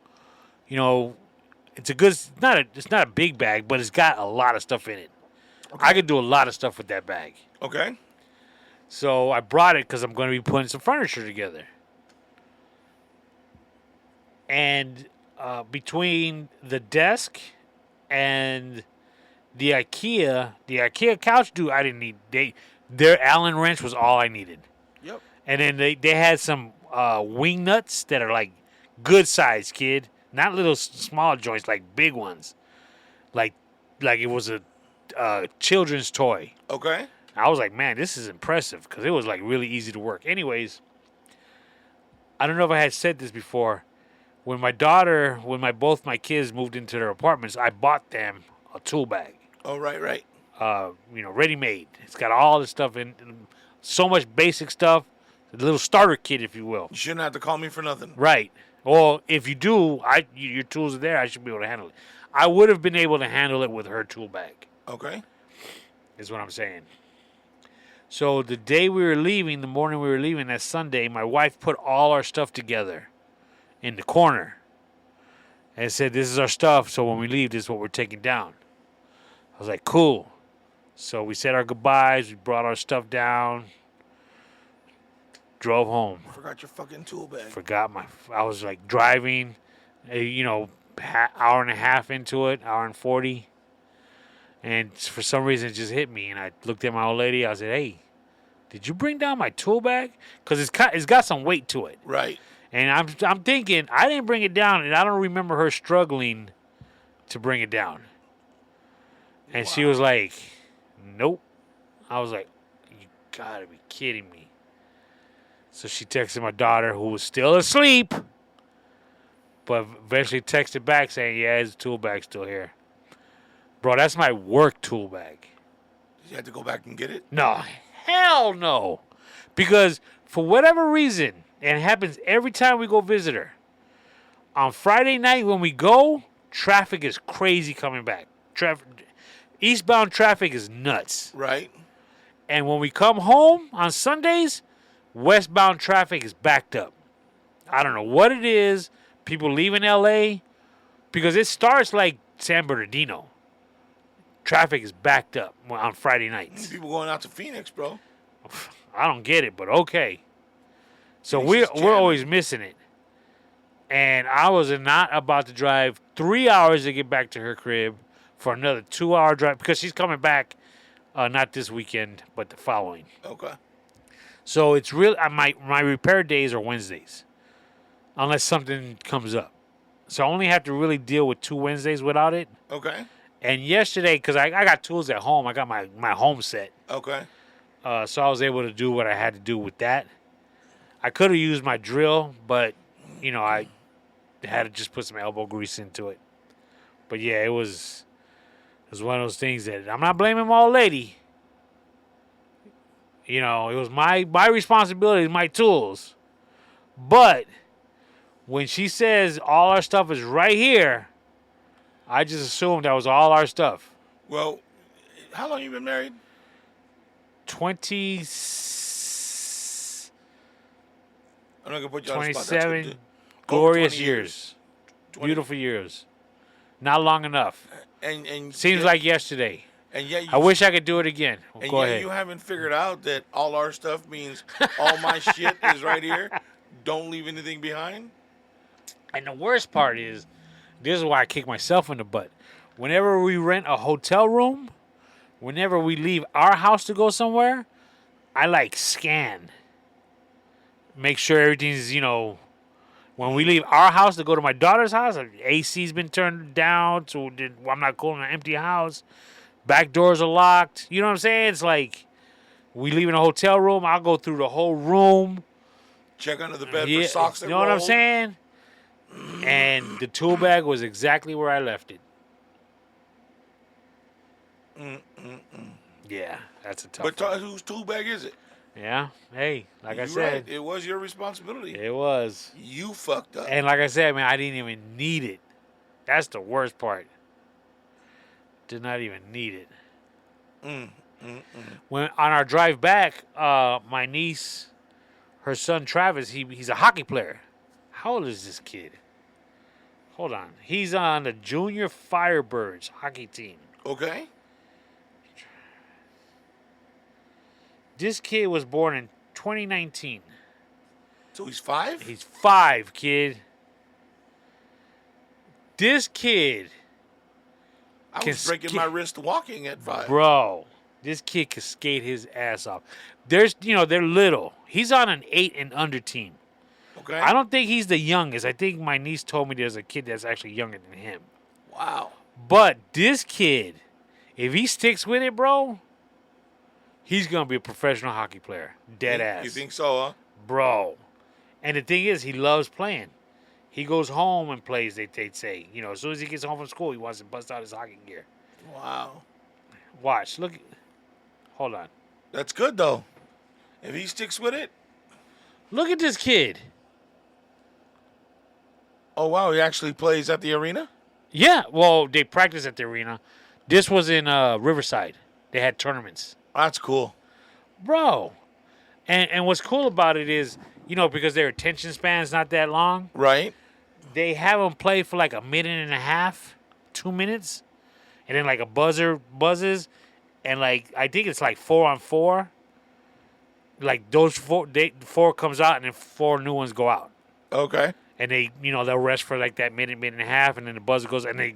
It's not a big bag, but it's got a lot of stuff in it. Okay. I could do a lot of stuff with that bag. Okay. So I brought it because I'm going to be putting some furniture together. And between the desk and The IKEA couch, dude, I didn't need. Their Allen wrench was all I needed. Yep. And then they had some wing nuts that are like good size, kid. Not little small joints, like big ones. Like it was a children's toy. Okay. I was like, man, this is impressive because it was like really easy to work. Anyways, I don't know if I had said this before. When both my kids moved into their apartments, I bought them a tool bag. Oh, right. Ready made. It's got all the stuff in, so much basic stuff. A little starter kit, if you will. You shouldn't have to call me for nothing. Right. Well, if you do, your tools are there. I should be able to handle it. I would have been able to handle it with her tool bag. Okay. Is what I'm saying. So the day we were leaving, the morning we were leaving, that Sunday, my wife put all our stuff together in the corner and said, this is our stuff, so when we leave, this is what we're taking down. I was like, cool. So we said our goodbyes, we brought our stuff down, drove home. Forgot your fucking tool bag. I was like driving, hour and a half into it, hour and 40. And for some reason, it just hit me. And I looked at my old lady. I said, hey, did you bring down my tool bag? Because it's got some weight to it. Right. And I'm thinking, I didn't bring it down. And I don't remember her struggling to bring it down. And she was like, nope. I was like, you got to be kidding me. So she texted my daughter, who was still asleep. But eventually texted back saying, yeah, his tool bag's still here. Bro, that's my work tool bag. Did you have to go back and get it? No, hell no. Because for whatever reason, and it happens every time we go visit her, on Friday night when we go, traffic is crazy coming back. Eastbound traffic is nuts. Right. And when we come home on Sundays, westbound traffic is backed up. I don't know what it is. People leaving L.A. because it starts like San Bernardino. Traffic is backed up on Friday nights. People going out to Phoenix, bro. I don't get it, but okay. So we're always missing it. And I was not about to drive 3 hours to get back to her crib for another 2-hour drive because she's coming back not this weekend, but the following. Okay. So it's real. My repair days are Wednesdays, unless something comes up. So I only have to really deal with 2 Wednesdays without it. Okay. And yesterday, because I got tools at home, I got my home set. Okay. So I was able to do what I had to do with that. I could have used my drill, but, I had to just put some elbow grease into it. But, yeah, it was one of those things that I'm not blaming my old lady. It was my responsibility, my tools. But when she says all our stuff is right here, I just assumed that was all our stuff. Well, how long you been married? 20. I'm not gonna put you on the spot. 27 glorious 20 years. 20. Beautiful years. Not long enough. And Seems like yesterday. And yet I wish I could do it again. And Go yet ahead. you haven't figured out that all our stuff means all my shit is right here. Don't leave anything behind. And the worst part is, this is why I kick myself in the butt. Whenever we rent a hotel room, whenever we leave our house to go somewhere, I scan. Make sure everything's, when we leave our house to go to my daughter's house, AC's been turned down, so I'm not going to an empty house. Back doors are locked. You know what I'm saying? It's like we leave in a hotel room, I'll go through the whole room. Check under the bed for socks that You know what I'm saying? And the tool bag was exactly where I left it. Yeah, that's a tough one. But whose tool bag is it? Yeah. Hey, like I You're said. right. It was your responsibility. It was. You fucked up. And like I said, man, I didn't even need it. That's the worst part. Did not even need it. When on our drive back, my niece, her son Travis, he's a hockey player. How old is this kid? Hold on. He's on the Junior Firebirds hockey team. Okay. This kid was born in 2019. So he's 5? He's 5, kid. This kid I was breaking my wrist walking at 5. Bro, this kid can skate his ass off. They're little. He's on an 8 and under team. Okay. I don't think he's the youngest. I think my niece told me there's a kid that's actually younger than him. Wow. But this kid, if he sticks with it, bro, he's going to be a professional hockey player. Dead ass. You think so, huh? Bro. And the thing is, he loves playing. He goes home and plays, they'd say. As soon as he gets home from school, he wants to bust out his hockey gear. Wow. Watch. Look. Hold on. That's good, though. If he sticks with it. Look at this kid. Oh, wow. He actually plays at the arena? Yeah. Well, they practice at the arena. This was in Riverside. They had tournaments. That's cool. Bro. And what's cool about it is, because their attention span's not that long. Right. They have them play for like a minute and a half, 2 minutes. And then like a buzzer buzzes. And like, I think it's like 4-on-4. Like those four comes out and then 4 new ones go out. Okay. And they, they'll rest for like that minute and a half. And then the buzzer goes and they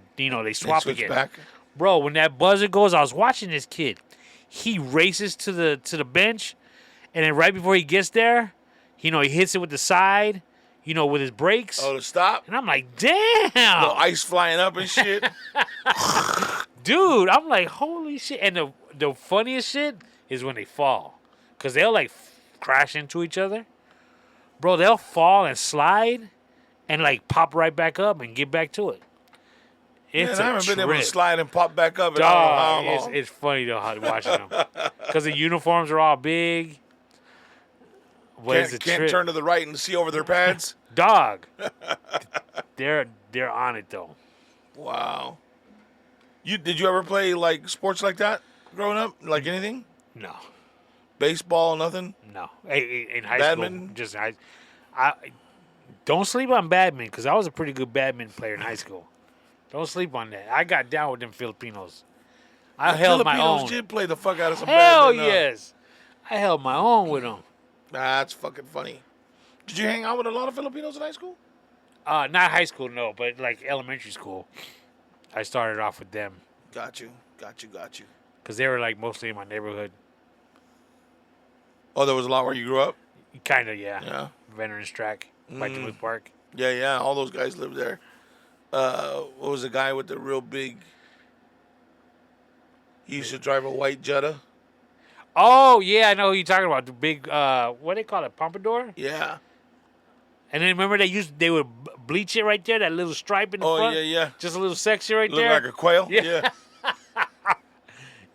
swap switch again. Back. Bro, when that buzzer goes, I was watching this kid. He races to the bench. And then right before he gets there, he hits it with the side, with his brakes. Oh, to stop? And I'm like, damn. No ice flying up and shit. Dude, I'm like, holy shit. And the funniest shit is when they fall. Because they'll like crash into each other. Bro, they'll fall and slide and like pop right back up and get back to it. It's Man, I haven't been able to trip. slide and pop back up. Dog, it's funny though watching them. Because the uniforms are all big. Can't turn to the right and see over their pads. Dog. They're on it though. Wow. Did you ever play like sports like that growing up? Like anything? No. Baseball, nothing? No. In high Badminton? school, just I don't sleep on badminton because I was a pretty good badminton player in high school. Don't sleep on that. I got down with them Filipinos. I held my own. Filipinos did play the fuck out of some Hell badminton. yes. I held my own with them. That's fucking funny. Did you hang out with a lot of Filipinos in high school? Not high school, no, but like elementary school. I started off with them. Got you. Because they were like mostly in my neighborhood. Oh, there was a lot where you grew up? Kind of, yeah. Yeah. Veterans Track, by Duluth Park. Yeah. All those guys lived there. What was the guy with the real big... He used to drive a white Jetta. Oh, yeah, I know who you're talking about. The big, what do they call it, pompadour? Yeah. And then remember they would bleach it right there, that little stripe in the front? Oh, yeah. Just a little section right Looked there. like a quail? Yeah.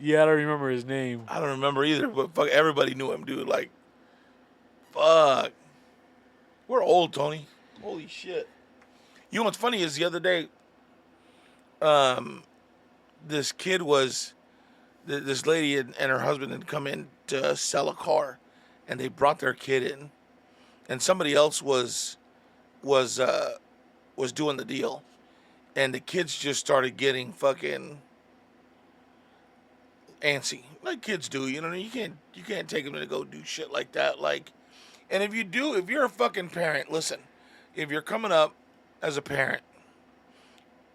Yeah, I don't remember his name. I don't remember either, but fuck, everybody knew him, dude. Like, fuck. We're old, Tony. Holy shit. You know what's funny is the other day, this kid was, this lady and her husband had come in to sell a car, and they brought their kid in, and somebody else was doing the deal, and the kids just started getting fucking antsy, like kids do. You know, you can't take them to go do shit like that. Like, and if you're a fucking parent, listen, if you're coming up as a parent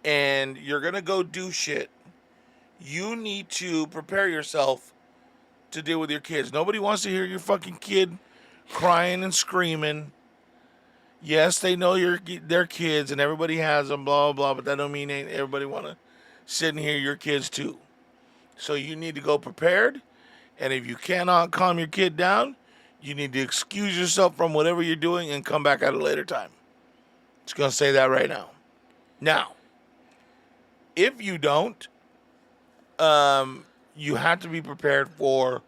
and you're gonna go do shit, you need to prepare yourself to deal with your kids. Nobody wants to hear your fucking kid crying and screaming. Yes, they know they're kids and everybody has them, blah, blah, blah, but that don't mean ain't everybody want to sit and hear your kids too. So you need to go prepared, and if you cannot calm your kid down, you need to excuse yourself from whatever you're doing and come back at a later time. Just going to say that right now. Now, if you don't, you have to be prepared for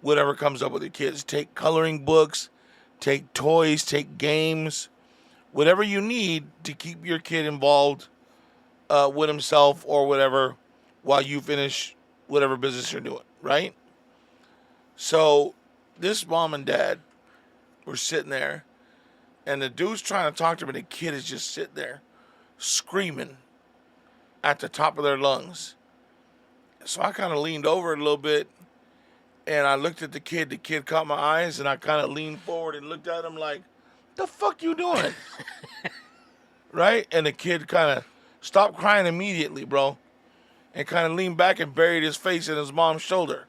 whatever comes up with your kids. Take coloring books, take toys, take games, whatever you need to keep your kid involved with himself or whatever while you finish whatever business you're doing, right? So this mom and dad were sitting there, and the dude's trying to talk to him, and the kid is just sitting there screaming at the top of their lungs. So I kind of leaned over a little bit, and I looked at the kid. The kid caught my eyes, and I kind of leaned forward and looked at him like, the fuck you doing? Right? And the kid kind of stopped crying immediately, bro. and kind of leaned back and buried his face in his mom's shoulder.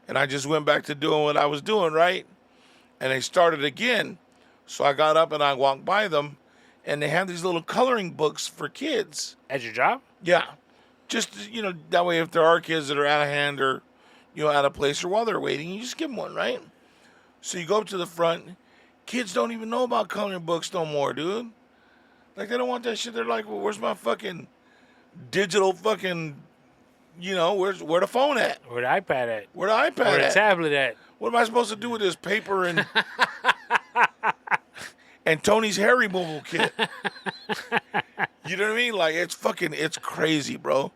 And I just went back to doing what I was doing, right? And they started again. So I got up and I walked by them, and they have these little coloring books for kids. At your job? Yeah. Just, that way if there are kids that are out of hand or, out of place or while they're waiting, you just give them one, right? So you go up to the front. Kids don't even know about coloring books no more, dude. Like, they don't want that shit. They're like, well, where's my fucking digital fucking, where the phone at? Where the iPad at? Where the iPad Where the at? tablet at? What am I supposed to do with this paper and and Tony's hair removal kit? You know what I mean? Like, it's crazy, bro.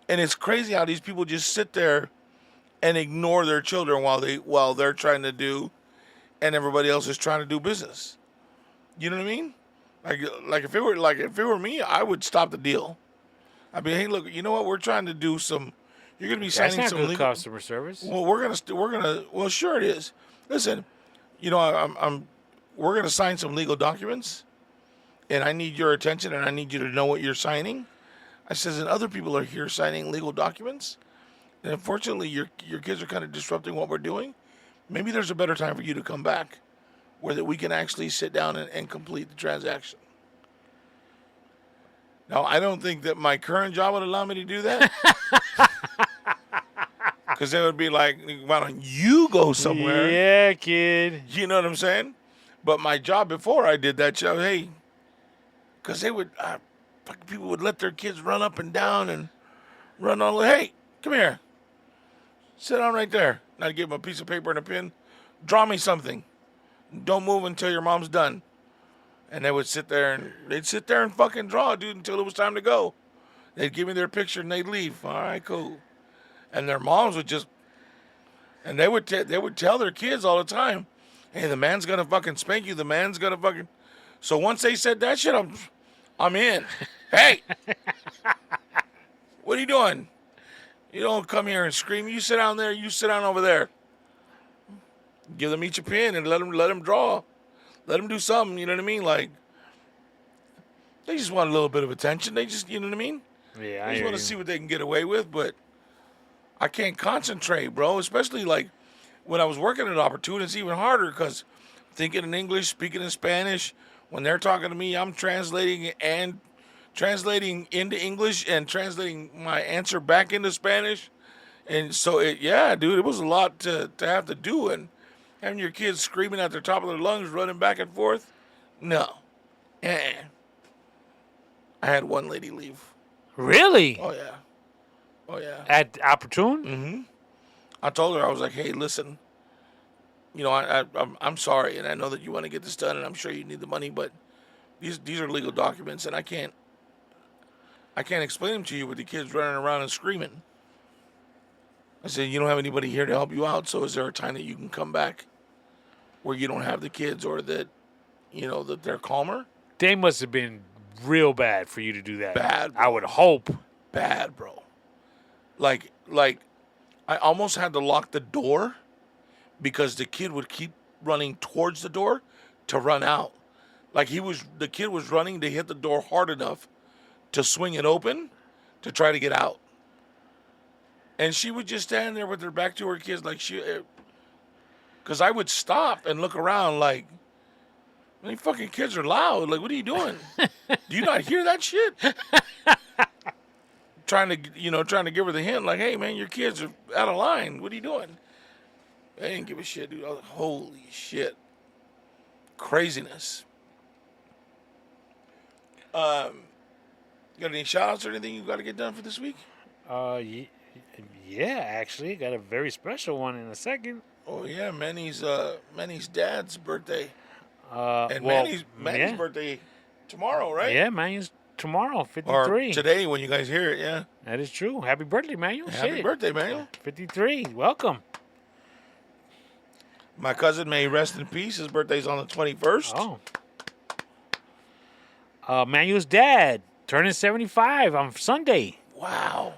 And it's crazy how these people just sit there and ignore their children while they're trying to do, and everybody else is trying to do business. You know what I mean? Like if it were me, I would stop the deal. I'd be, hey, look, you know what? We're trying to do some. You're gonna be signing That's some not good legal customer service. Well, we're gonna. Well, sure it is. Listen, we're gonna sign some legal documents, and I need your attention, and I need you to know what you're signing. I says, and other people are here signing legal documents, and unfortunately, your kids are kind of disrupting what we're doing. Maybe there's a better time for you to come back, where that we can actually sit down and complete the transaction. Now, I don't think that my current job would allow me to do that. Because they would be like, why don't you go somewhere? Yeah, kid. You know what I'm saying? But my job before I did that job, hey, because they would, people would let their kids run up and down and run on, hey, come here. Sit down right there. Now give them a piece of paper and a pen. Draw me something. Don't move until your mom's done. And they would sit there and fucking draw, dude, until it was time to go. They'd give me their picture and they'd leave. All right, cool. And their moms would just, and they would tell their kids all the time, hey, the man's gonna fucking spank you. The man's gonna fucking. So once they said that shit, I'm in. Hey, what are you doing? You don't come here and scream. You sit down there. You sit down over there. Give them each a pen and let them draw. Let them do something, you know what I mean? Like, they just want a little bit of attention. They just, you know what I mean? Yeah, They just want to see what they can get away with, but I can't concentrate, bro. Especially, like, when I was working at Opportune, it's even harder because thinking in English, speaking in Spanish, when they're talking to me, I'm translating into English and translating my answer back into Spanish. And so, dude, it was a lot to have to do, and having your kids screaming at the top of their lungs, running back and forth? No. I had one lady leave. Really? Oh, yeah. At Opportune? Mm-hmm. I told her, I was like, hey, listen, I'm sorry, and I know that you want to get this done, and I'm sure you need the money, but these are legal documents, and I can't explain them to you with the kids running around and screaming. I said, you don't have anybody here to help you out, so is there a time that you can come back where you don't have the kids or that, that they're calmer? They must have been real bad for you to do that. Bad, bro. I would hope. Bad, bro. Like, I almost had to lock the door because the kid would keep running towards the door to run out. Like, the kid was running to hit the door hard enough to swing it open to try to get out. And she would just stand there with her back to her kids like because I would stop and look around like, these fucking kids are loud. Like, what are you doing? Do you not hear that shit? trying to give her the hint like, hey, man, your kids are out of line. What are you doing? They didn't give a shit, dude. Holy shit. Craziness. Got any shout-outs or anything you got to get done for this week? Yeah, actually, got a very special one in a second. Oh yeah, Manny's dad's birthday. And well, Manny's birthday tomorrow, right? Yeah, Manny's tomorrow, 53. Or today when you guys hear it, yeah. That is true. Happy birthday, Manuel. Happy birthday, Manuel. 53. Welcome. My cousin may rest in peace. His birthday's on the 21st. Oh. Manuel's dad turning 75 on Sunday. Wow.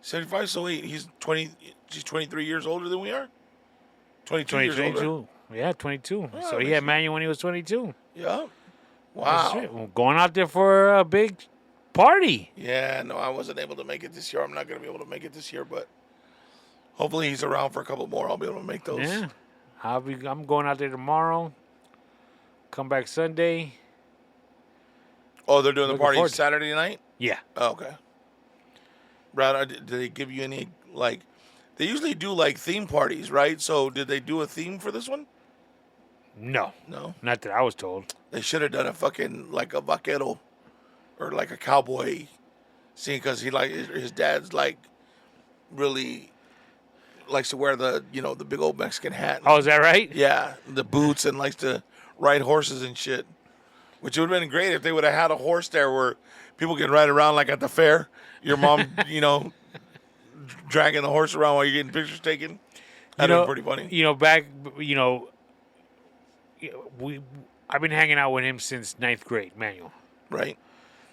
75, so he's 23 years older than we are? 22 years older. Yeah, 22. Oh, so he had Manuel when he was 22. Yeah. Wow. Well, going out there for a big party. Yeah, no, I wasn't able to make it this year. I'm not going to be able to make it this year, but hopefully he's around for a couple more. I'll be able to make those. Yeah. I'm going out there tomorrow. Come back Sunday. Oh, they're doing the Looking party forward to it. Saturday night? Yeah. Oh, okay. Brad, did they give you any, like, they usually do, like, theme parties, right? So did they do a theme for this one? No. No. Not that I was told. They should have done a fucking, like, a vaquero or, like, a cowboy scene because his dad's, like, really likes to wear the, the big old Mexican hat. Oh, is that right? Yeah, the boots, and likes to ride horses and shit. Which would have been great if they would have had a horse there where people can ride around like at the fair. Your mom, dragging the horse around while you're getting pictures taken. That'd be pretty funny. I've been hanging out with him since 9th grade, Manuel. Right.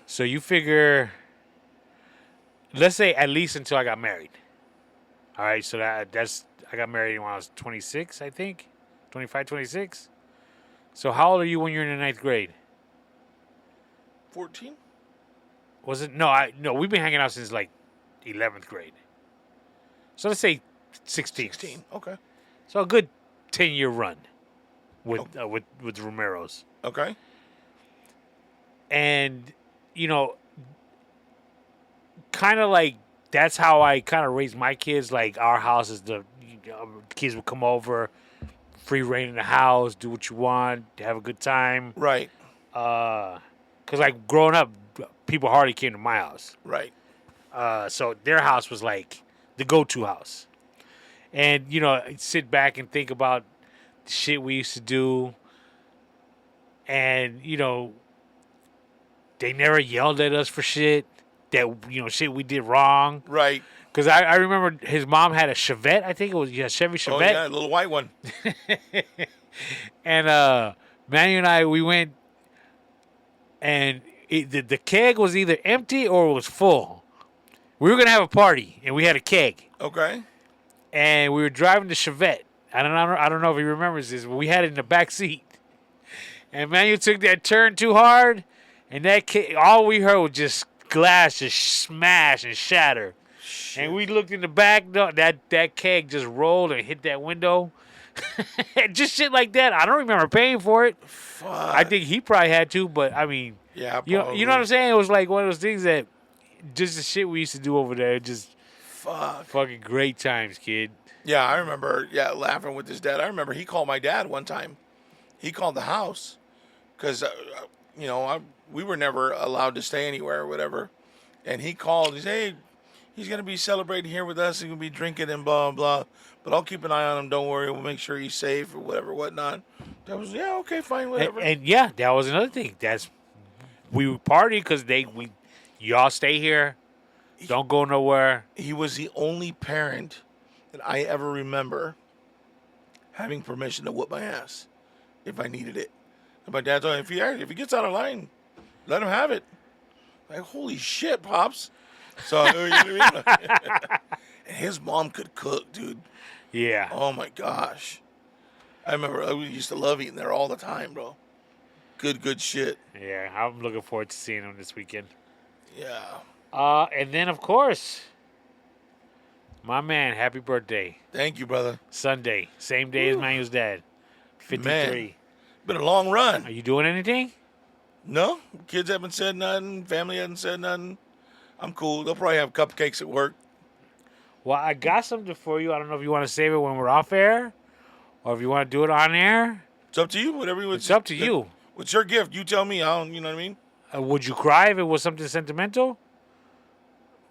So you figure, let's say at least until I got married. All right, so that's I got married when I was 26, I think. 25, 26. So how old are you when you're in the 9th grade? 14? Was it? No, we've been hanging out since like 11th grade. So let's say 16. 16. Okay. So a good 10-year run with Romero's. Okay. And, kind of like that's how I kind of raised my kids. Like our house is kids would come over, free reign in the house, do what you want, have a good time. Right. Because like growing up, people hardly came to my house. Right. So their house was like the go-to house. And, I'd sit back and think about the shit we used to do. And, they never yelled at us for shit that, shit we did wrong. Right. Because I remember his mom had a Chevette. I think it was Chevy Chevette. Oh, yeah, a little white one. And Manny and I, we went, and the keg was either empty or it was full. We were going to have a party, and we had a keg. Okay. And we were driving the Chevette. I don't know if he remembers this, but we had it in the back seat. And Manuel took that turn too hard, and that keg, all we heard was just glass just smash and shatter. Shit. And we looked in the back, that keg just rolled and hit that window. Just shit like that. I don't remember paying for it. Fuck. I think he probably had to, but I mean, yeah, you know what I'm saying? It was like one of those things that just the shit we used to do over there. Just fucking great times, kid. Yeah, I remember. Yeah, laughing with his dad. I remember he called my dad one time. He called the house because we were never allowed to stay anywhere or whatever. And he called. He said, "Hey, he's gonna be celebrating here with us. He's gonna be drinking and blah blah. But I'll keep an eye on him. Don't worry. We'll make sure he's safe or whatever, whatnot." That was okay, fine, whatever. And yeah, that was another thing. We would party because y'all stay here, don't go nowhere. He was the only parent that I ever remember having permission to whoop my ass if I needed it. And my dad told me, if he gets out of line, let him have it. Like, holy shit, Pops. So, you know what I mean? And his mom could cook, dude. Yeah. Oh, my gosh. I remember I used to love eating there all the time, bro. Good shit. Yeah, I'm looking forward to seeing him this weekend. Yeah. And then, of course, my man, happy birthday. Thank you, brother. Sunday, same day as Manuel's dad. 53. Man, been a long run. Are you doing anything? No. Kids haven't said nothing. Family hasn't said nothing. I'm cool. They'll probably have cupcakes at work. Well, I got something for you. I don't know if you want to save it when we're off air or if you want to do it on air. It's up to you. Whatever you. It's up to you. What's your gift? You tell me. You know what I mean? Would you cry if it was something sentimental?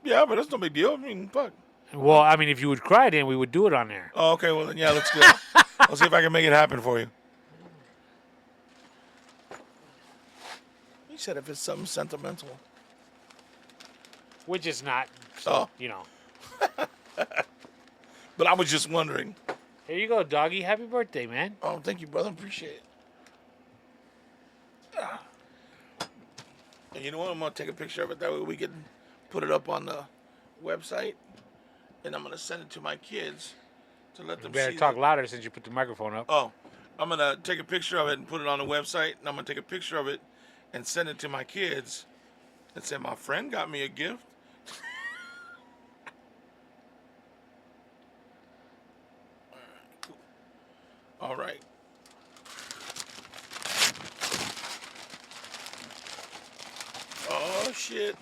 Yeah, but that's no big deal. I mean, fuck. Well, I mean, if you would cry, then we would do it on there. Oh, okay. Well, then, yeah, let's do it. I'll see if I can make it happen for you. He said if it's something sentimental. Which is not, so, But I was just wondering. Here you go, doggy. Happy birthday, man. Oh, thank you, brother. Appreciate it. And you know what? I'm going to take a picture of it. That way we can put it up on the website. And I'm going to send it to my kids to let them see. You better talk louder since you put the microphone up. Oh, I'm going to take a picture of it and put it on the website. And I'm going to take a picture of it and send it to my kids. and said, my friend got me a gift. All right. Oh, shit.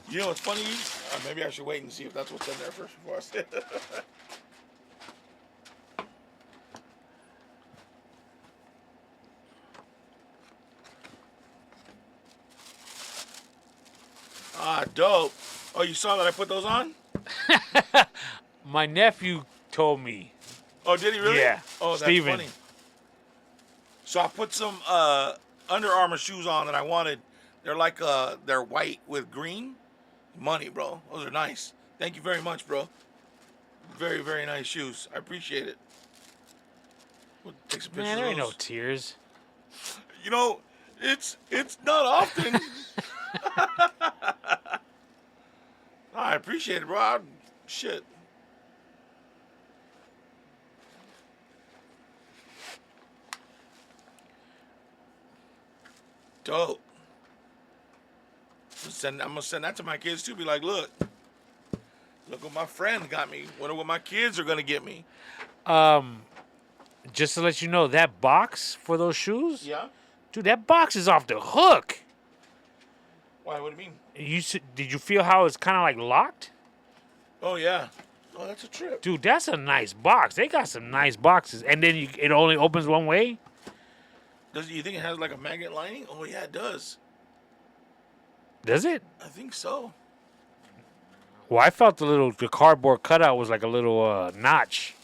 You know what's funny? Maybe I should wait and see if that's what's in there first before I say it. Ah, dope. Oh, you saw that I put those on? My nephew told me. Oh, did he really? Yeah. Oh, that's Steven. funny. So I put some Under Armour shoes on that I wanted. They're like they're white with green. Money, bro. Those are nice. Thank you very much, bro. Very, very nice shoes. I appreciate it. We'll take some pictures Man, there ain't of no those. tears. You know, it's not often. I appreciate it, bro. Shit. Dope. I'm gonna send that to my kids too. Be like, look what my friend got me. Wonder what my kids are gonna get me. Just to let you know, that box for those shoes, Yeah. dude, that box is off the hook. Why? What do you mean? Did you feel how it's kind of like locked? Oh yeah. Oh, that's a trip. Dude, that's a nice box. They got some nice boxes, and then it only opens one way. You think it has like a magnet lining? Oh yeah, it does. Does it? I think so. Well, I felt the cardboard cutout was like a little notch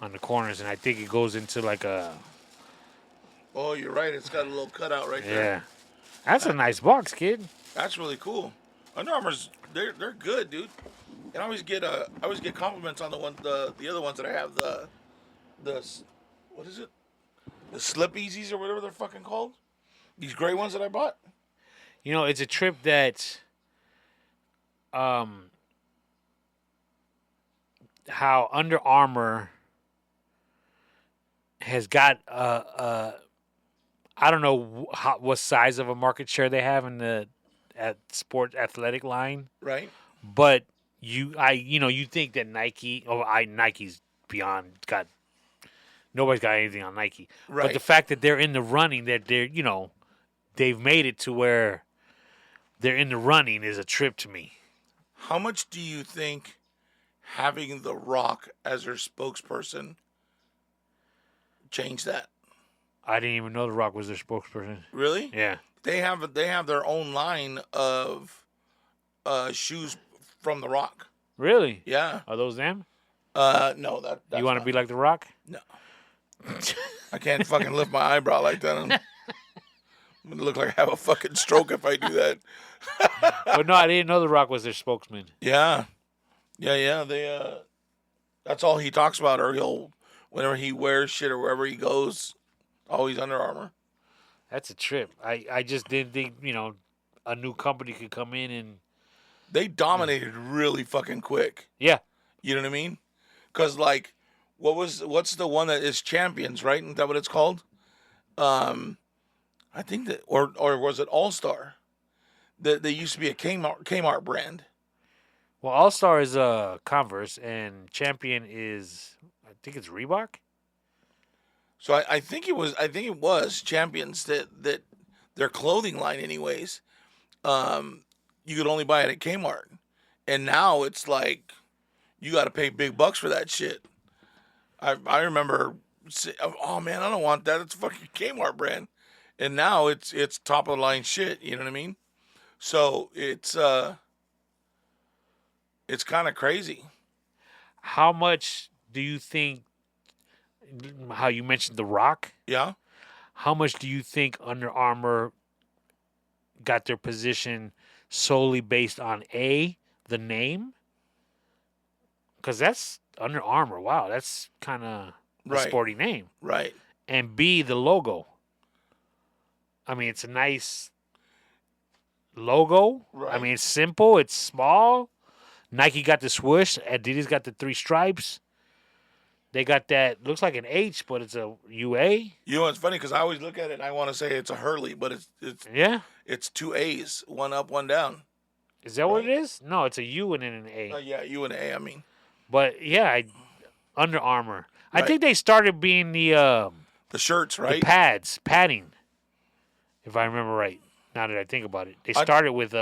on the corners, and I think it goes into like a. Oh, you're right. It's got a little cutout right Yeah, there. that's a nice box, kid. That's really cool. Under Armour's they're good, dude. And I always get compliments on the other ones that I have the what is it? The Slip Easies or whatever they're fucking called. These gray ones that I bought. You know, it's a trip that, how Under Armour has got I don't know what size of a market share they have in the sport athletic line, Right. but you think that Nike's beyond nobody's got anything on Nike, Right. but the fact that they're in the running, that they've made it to where they're in the running is a trip to me. How much do you think having The Rock as their spokesperson changed that? I didn't even know The Rock was their spokesperson. Really? Yeah. They have their own line of shoes from The Rock. Really? Yeah. Are those them? No, that's You want to be like The Rock? No. I can't fucking lift my eyebrow like that. I'm gonna look like I have a fucking stroke if I do that. But no, I didn't know The Rock was their spokesman. Yeah. They that's all he talks about, or whenever he wears shit or wherever he goes, always Under Armour. That's a trip. I just didn't think, a new company could come in and... They dominated really fucking quick. Yeah. You know what I mean? Because, like, what's the one that is Champions, right? Isn't that what it's called? I think that, or was it All Star? They used to be a Kmart brand. Well, All-Star is Converse, and Champion is, I think it's Reebok? So I think it was Champions that their clothing line, anyways. You could only buy it at Kmart, and now it's like you got to pay big bucks for that shit. I remember, oh man, I don't want that. It's a fucking Kmart brand, and now it's top of the line shit. You know what I mean? So it's kind of crazy. How much do you think, how you mentioned The Rock, Yeah. how much do you think Under Armour got their position solely based on A, the name? Because that's Under Armour. Wow, that's kind of a Right. sporty name. Right. And B, the logo. I mean, it's a nice logo. Right. I mean, it's simple. It's small. Nike got the swoosh. Adidas got the 3 stripes. They got that looks like an H, but it's a UA. You know, it's funny because I always look at it and I want to say it's a Hurley, but Yeah, it's two A's, one up, one down. is that what it is? No, it's a U and then an A. Yeah, U and A. I mean, But yeah, Under Armour. I Right. think they started being the shirts, right? padding, if I remember right. Now that I think about it, they I- started with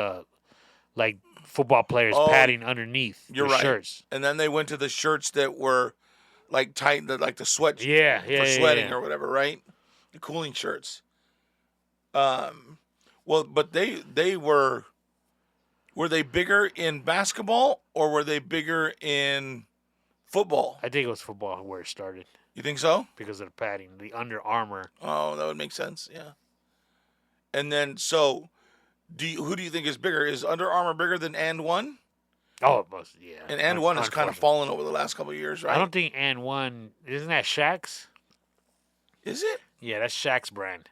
like football players Oh, padding underneath You're their right. shirts. And then they went to the shirts that were like tight, like the sweat Yeah, for sweating or whatever, right? The cooling shirts. Well, but they were they bigger in basketball or were they bigger in football? I think it was football where it started You think so? because of the padding, the Under Armour. Oh, that would make sense. Yeah. And then so, who do you think is bigger? Is Under Armour bigger than And One? Oh, it must, yeah. And One has kind of fallen over the last couple of years, right? I don't think And One isn't that Shaq's? Is it? Yeah, that's Shaq's brand.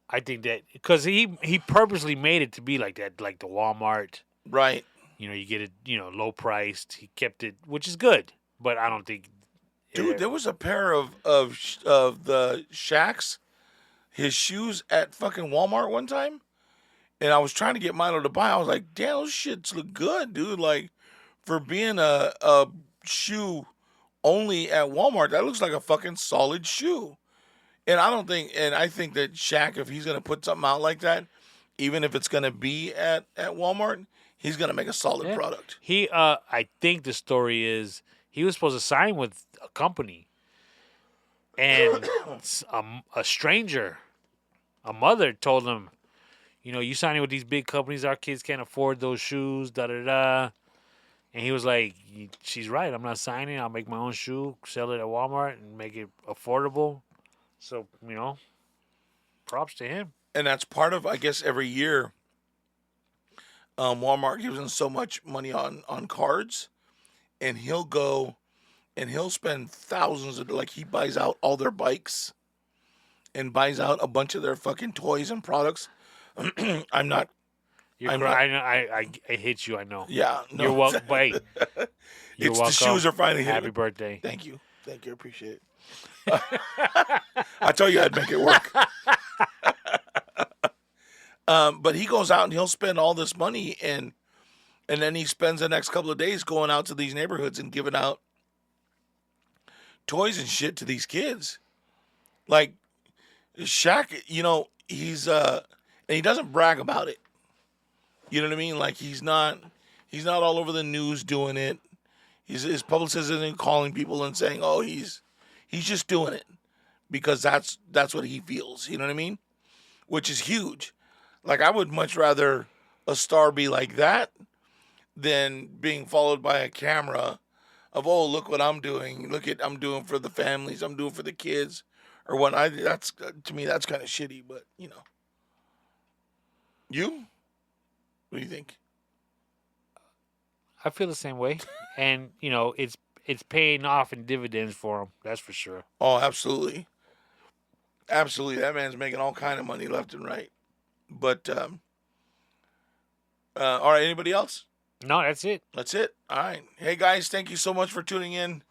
I think that because he purposely made it to be like that, like the Walmart. Right. You know, you get it, low priced. He kept it, which is good, but I don't think. Dude, there was a pair of the Shaq's, his shoes at fucking Walmart one time, and I was trying to get Milo to buy. I was like, damn, those shits look good, dude. Like, for being a shoe only at Walmart, that looks like a fucking solid shoe. And I think that Shaq, if he's gonna put something out like that, even if it's gonna be at Walmart, he's gonna make a solid product. He, I think the story is he was supposed to sign with a company, and a stranger, a mother, told him, you signing with these big companies, our kids can't afford those shoes, da da da. And he was like, she's right, I'm not signing. I'll make my own shoe, sell it at Walmart, and make it affordable. So, props to him. And that's part of, I guess, every year, Walmart gives him so much money on cards, and he'll go and he'll spend thousands of, like, he buys out all their bikes and buys out a bunch of their fucking toys and products. I'm not. I hit you. I know. Yeah, no. You're welcome. Wait. You're welcome. The shoes are finally here. Happy birthday. Thank you. I appreciate it. I told you I'd make it work. But he goes out and he'll spend all this money, and then he spends the next couple of days going out to these neighborhoods and giving out toys and shit to these kids. Like Shaq, he's and he doesn't brag about it. You know what I mean? Like he's not all over the news doing it. His publicist isn't calling people and saying, "Oh, he's just doing it," because that's what he feels. You know what I mean? Which is huge. Like, I would much rather a star be like that than being followed by a camera of, oh, look what I'm doing. I'm doing for the families. I'm doing for the kids. Or what that's, to me, that's kind of shitty, but, You? What do you think? I feel the same way. And, it's paying off in dividends for him. That's for sure. Oh, absolutely. Absolutely. That man's making all kind of money left and right. But, all right, anybody else? No, that's it. That's it. All right. Hey, guys, thank you so much for tuning in.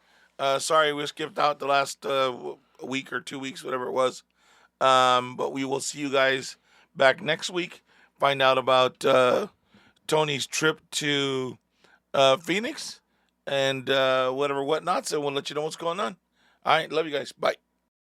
Sorry we skipped out the last week or 2 weeks, whatever it was. But we will see you guys back next week. Find out about Tony's trip to Phoenix and whatever whatnots, and we'll let you know what's going on. All right. Love you guys. Bye.